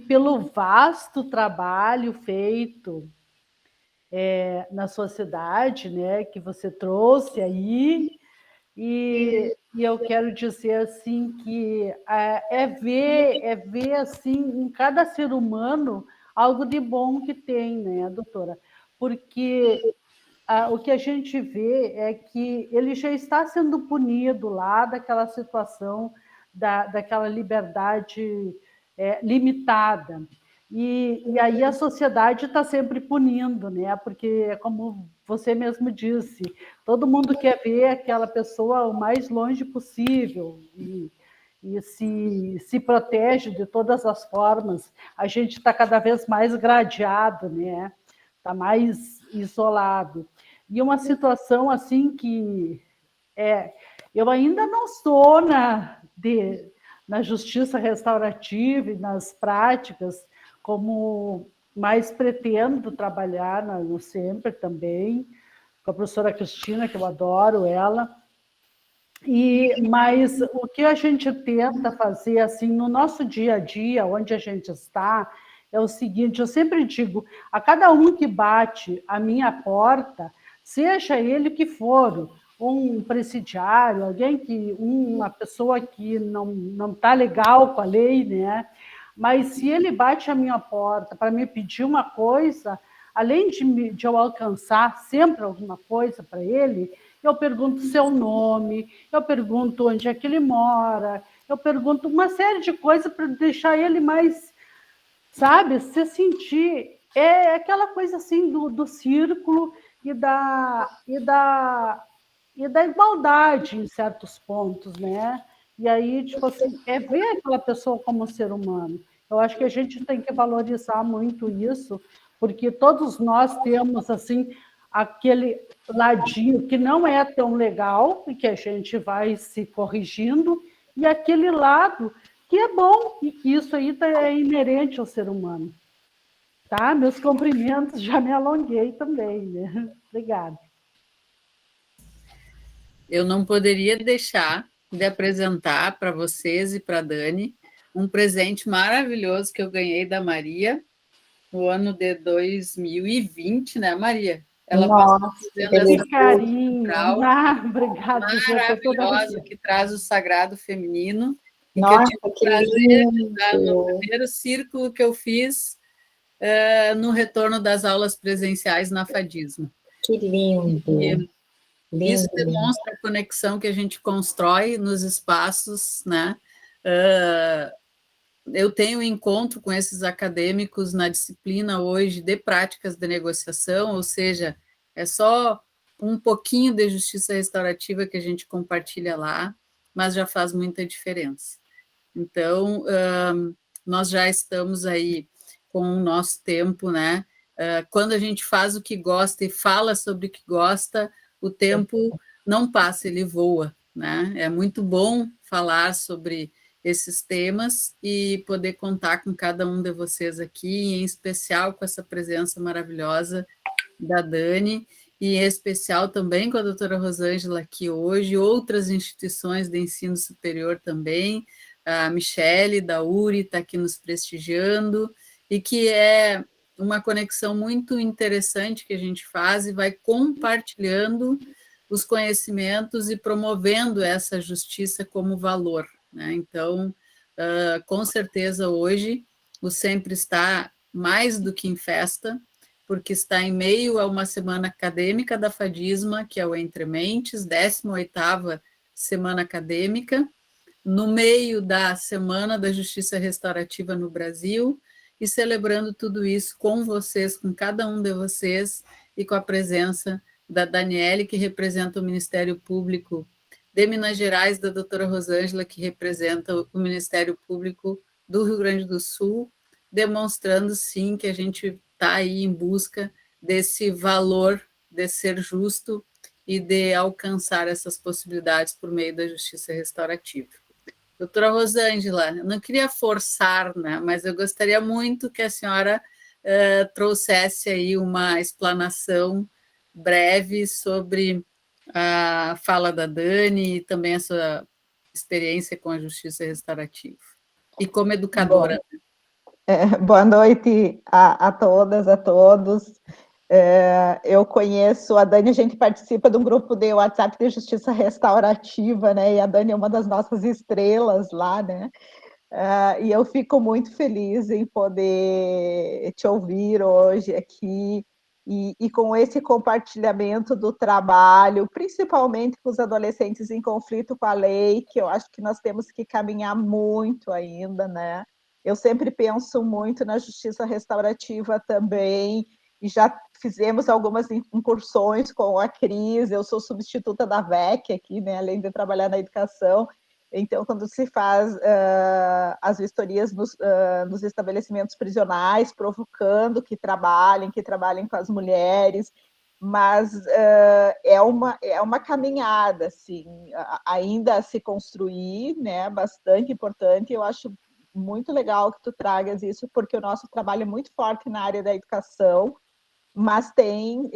pelo vasto trabalho feito na sua cidade, né, que você trouxe aí, e eu quero dizer assim que ver assim em cada ser humano algo de bom que tem, né, doutora? Porque o que a gente vê é que ele já está sendo punido lá daquela situação daquela liberdade limitada. E aí a sociedade está sempre punindo, né? Porque, como você mesmo disse, todo mundo quer ver aquela pessoa o mais longe possível e se protege de todas as formas. A gente está cada vez mais gradeado, né? Está mais isolado. E uma situação assim que eu ainda não estou na justiça restaurativa e nas práticas, como mais pretendo trabalhar no SEMPER também, com a professora Cristina, que eu adoro ela. Mas o que a gente tenta fazer assim no nosso dia a dia, onde a gente está, é o seguinte: eu sempre digo, a cada um que bate a minha porta, seja ele que for, um presidiário, uma pessoa que não está legal com a lei, né? Mas se ele bate a minha porta para me pedir uma coisa, além de eu alcançar sempre alguma coisa para ele, eu pergunto seu nome, eu pergunto onde é que ele mora, eu pergunto uma série de coisas para deixar ele mais, sabe, se sentir. É aquela coisa assim do círculo e da igualdade em certos pontos, né? E aí, tipo assim, ver aquela pessoa como um ser humano. Eu acho que a gente tem que valorizar muito isso, porque todos nós temos, assim, aquele ladinho que não é tão legal e que a gente vai se corrigindo, e aquele lado que é bom e que isso aí é inerente ao ser humano. Tá? Meus cumprimentos, já me alonguei também, né? Obrigada. Eu não poderia deixar de apresentar para vocês e para a Dani um presente maravilhoso que eu ganhei da Maria no ano de 2020, né, Maria? Ela Nossa, que carinho! Obrigada, maravilhosa, que traz o sagrado feminino. E nossa, que eu tive o prazer de dar no primeiro círculo que eu fiz no retorno das aulas presenciais na Fadismo. Que lindo! Isso demonstra a conexão que a gente constrói nos espaços, né? Eu tenho encontro com esses acadêmicos na disciplina hoje de práticas de negociação, ou seja, é só um pouquinho de justiça restaurativa que a gente compartilha lá, mas já faz muita diferença. Então, nós já estamos aí com o nosso tempo, né? Quando a gente faz o que gosta e fala sobre o que gosta, o tempo não passa, ele voa, né? É muito bom falar sobre esses temas e poder contar com cada um de vocês aqui, em especial com essa presença maravilhosa da Dani, e em especial também com a doutora Rosângela aqui hoje, outras instituições de ensino superior também, a Michele, da URI, está aqui nos prestigiando, e que é uma conexão muito interessante que a gente faz e vai compartilhando os conhecimentos e promovendo essa justiça como valor, né? Então, com certeza hoje o Sempre está mais do que em festa, porque está em meio a uma semana acadêmica da Fadisma, que é o Entre Mentes, 18ª semana acadêmica, no meio da Semana da Justiça Restaurativa no Brasil, e celebrando tudo isso com vocês, com cada um de vocês, e com a presença da Daniele, que representa o Ministério Público de Minas Gerais, da doutora Rosângela, que representa o Ministério Público do Rio Grande do Sul, demonstrando, sim, que a gente está aí em busca desse valor de ser justo e de alcançar essas possibilidades por meio da justiça restaurativa. Doutora Rosângela, eu não queria forçar, né, mas eu gostaria muito que a senhora trouxesse aí uma explanação breve sobre a fala da Dani e também a sua experiência com a justiça restaurativa. E como educadora. Boa noite a todas, a todos. Eu conheço a Dani, a gente participa de um grupo de WhatsApp de justiça restaurativa, né? E a Dani é uma das nossas estrelas lá, né? E eu fico muito feliz em poder te ouvir hoje aqui e com esse compartilhamento do trabalho, principalmente com os adolescentes em conflito com a lei, que eu acho que nós temos que caminhar muito ainda, né? Eu sempre penso muito na justiça restaurativa também, e já fizemos algumas incursões com a Cris. Eu sou substituta da VEC aqui, né, além de trabalhar na educação. Então, quando se faz as vistorias nos estabelecimentos prisionais, provocando que trabalhem com as mulheres, mas é uma caminhada, assim, ainda a se construir, né, bastante importante. Eu acho muito legal que tu tragas isso, porque o nosso trabalho é muito forte na área da educação, mas tem,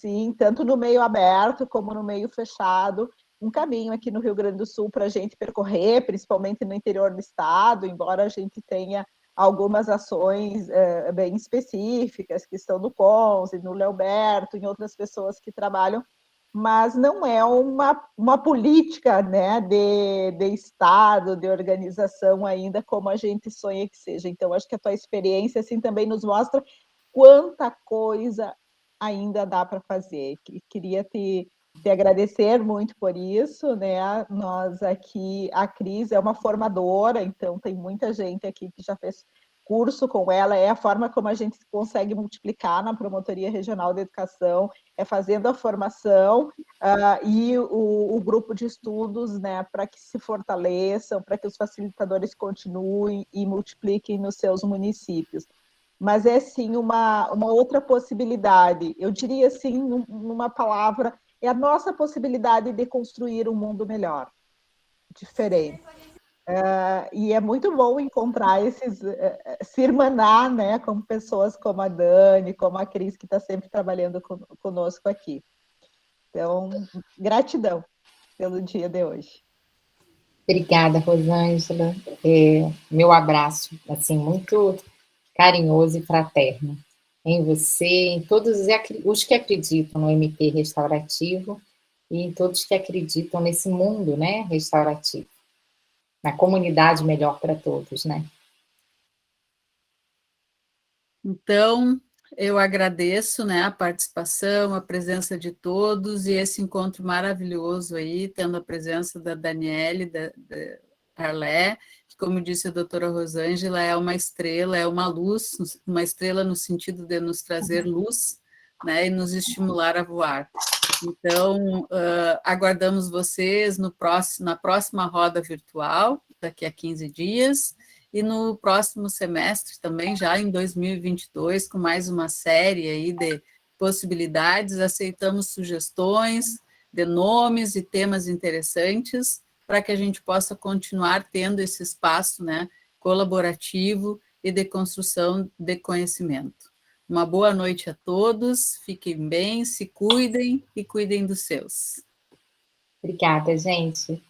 sim, tanto no meio aberto como no meio fechado, um caminho aqui no Rio Grande do Sul para a gente percorrer, principalmente no interior do estado, embora a gente tenha algumas ações bem específicas, que estão no CONS, no Leoberto, em outras pessoas que trabalham, mas não é uma política, né, de Estado, de organização ainda, como a gente sonha que seja. Então, acho que a tua experiência assim, também nos mostra quanta coisa ainda dá para fazer. Queria te agradecer muito por isso, né? Nós aqui, a Cris é uma formadora, então tem muita gente aqui que já fez curso com ela, é a forma como a gente consegue multiplicar na Promotoria Regional de Educação, é fazendo a formação e o grupo de estudos, né, para que se fortaleçam, para que os facilitadores continuem e multipliquem nos seus municípios. Mas é, sim, uma outra possibilidade. Eu diria, assim, numa palavra, é a nossa possibilidade de construir um mundo melhor, diferente. E é muito bom encontrar se irmanar, né, com pessoas como a Dani, como a Cris, que está sempre trabalhando conosco aqui. Então, gratidão pelo dia de hoje. Obrigada, Rosângela. Meu abraço, assim, muito carinhoso e fraterno em você, em todos os que acreditam no MP restaurativo e em todos que acreditam nesse mundo, né, restaurativo, na comunidade melhor para todos, né? Então, eu agradeço, né, a participação, a presença de todos e esse encontro maravilhoso aí, tendo a presença da Daniele, da Arlé, que, como disse a doutora Rosângela, é uma estrela, é uma luz, uma estrela no sentido de nos trazer luz, né, e nos estimular a voar. Então, aguardamos vocês na próxima roda virtual, daqui a 15 dias, e no próximo semestre também, já em 2022, com mais uma série aí de possibilidades. Aceitamos sugestões de nomes e temas interessantes para que a gente possa continuar tendo esse espaço, né, colaborativo e de construção de conhecimento. Uma boa noite a todos, fiquem bem, se cuidem e cuidem dos seus. Obrigada, gente.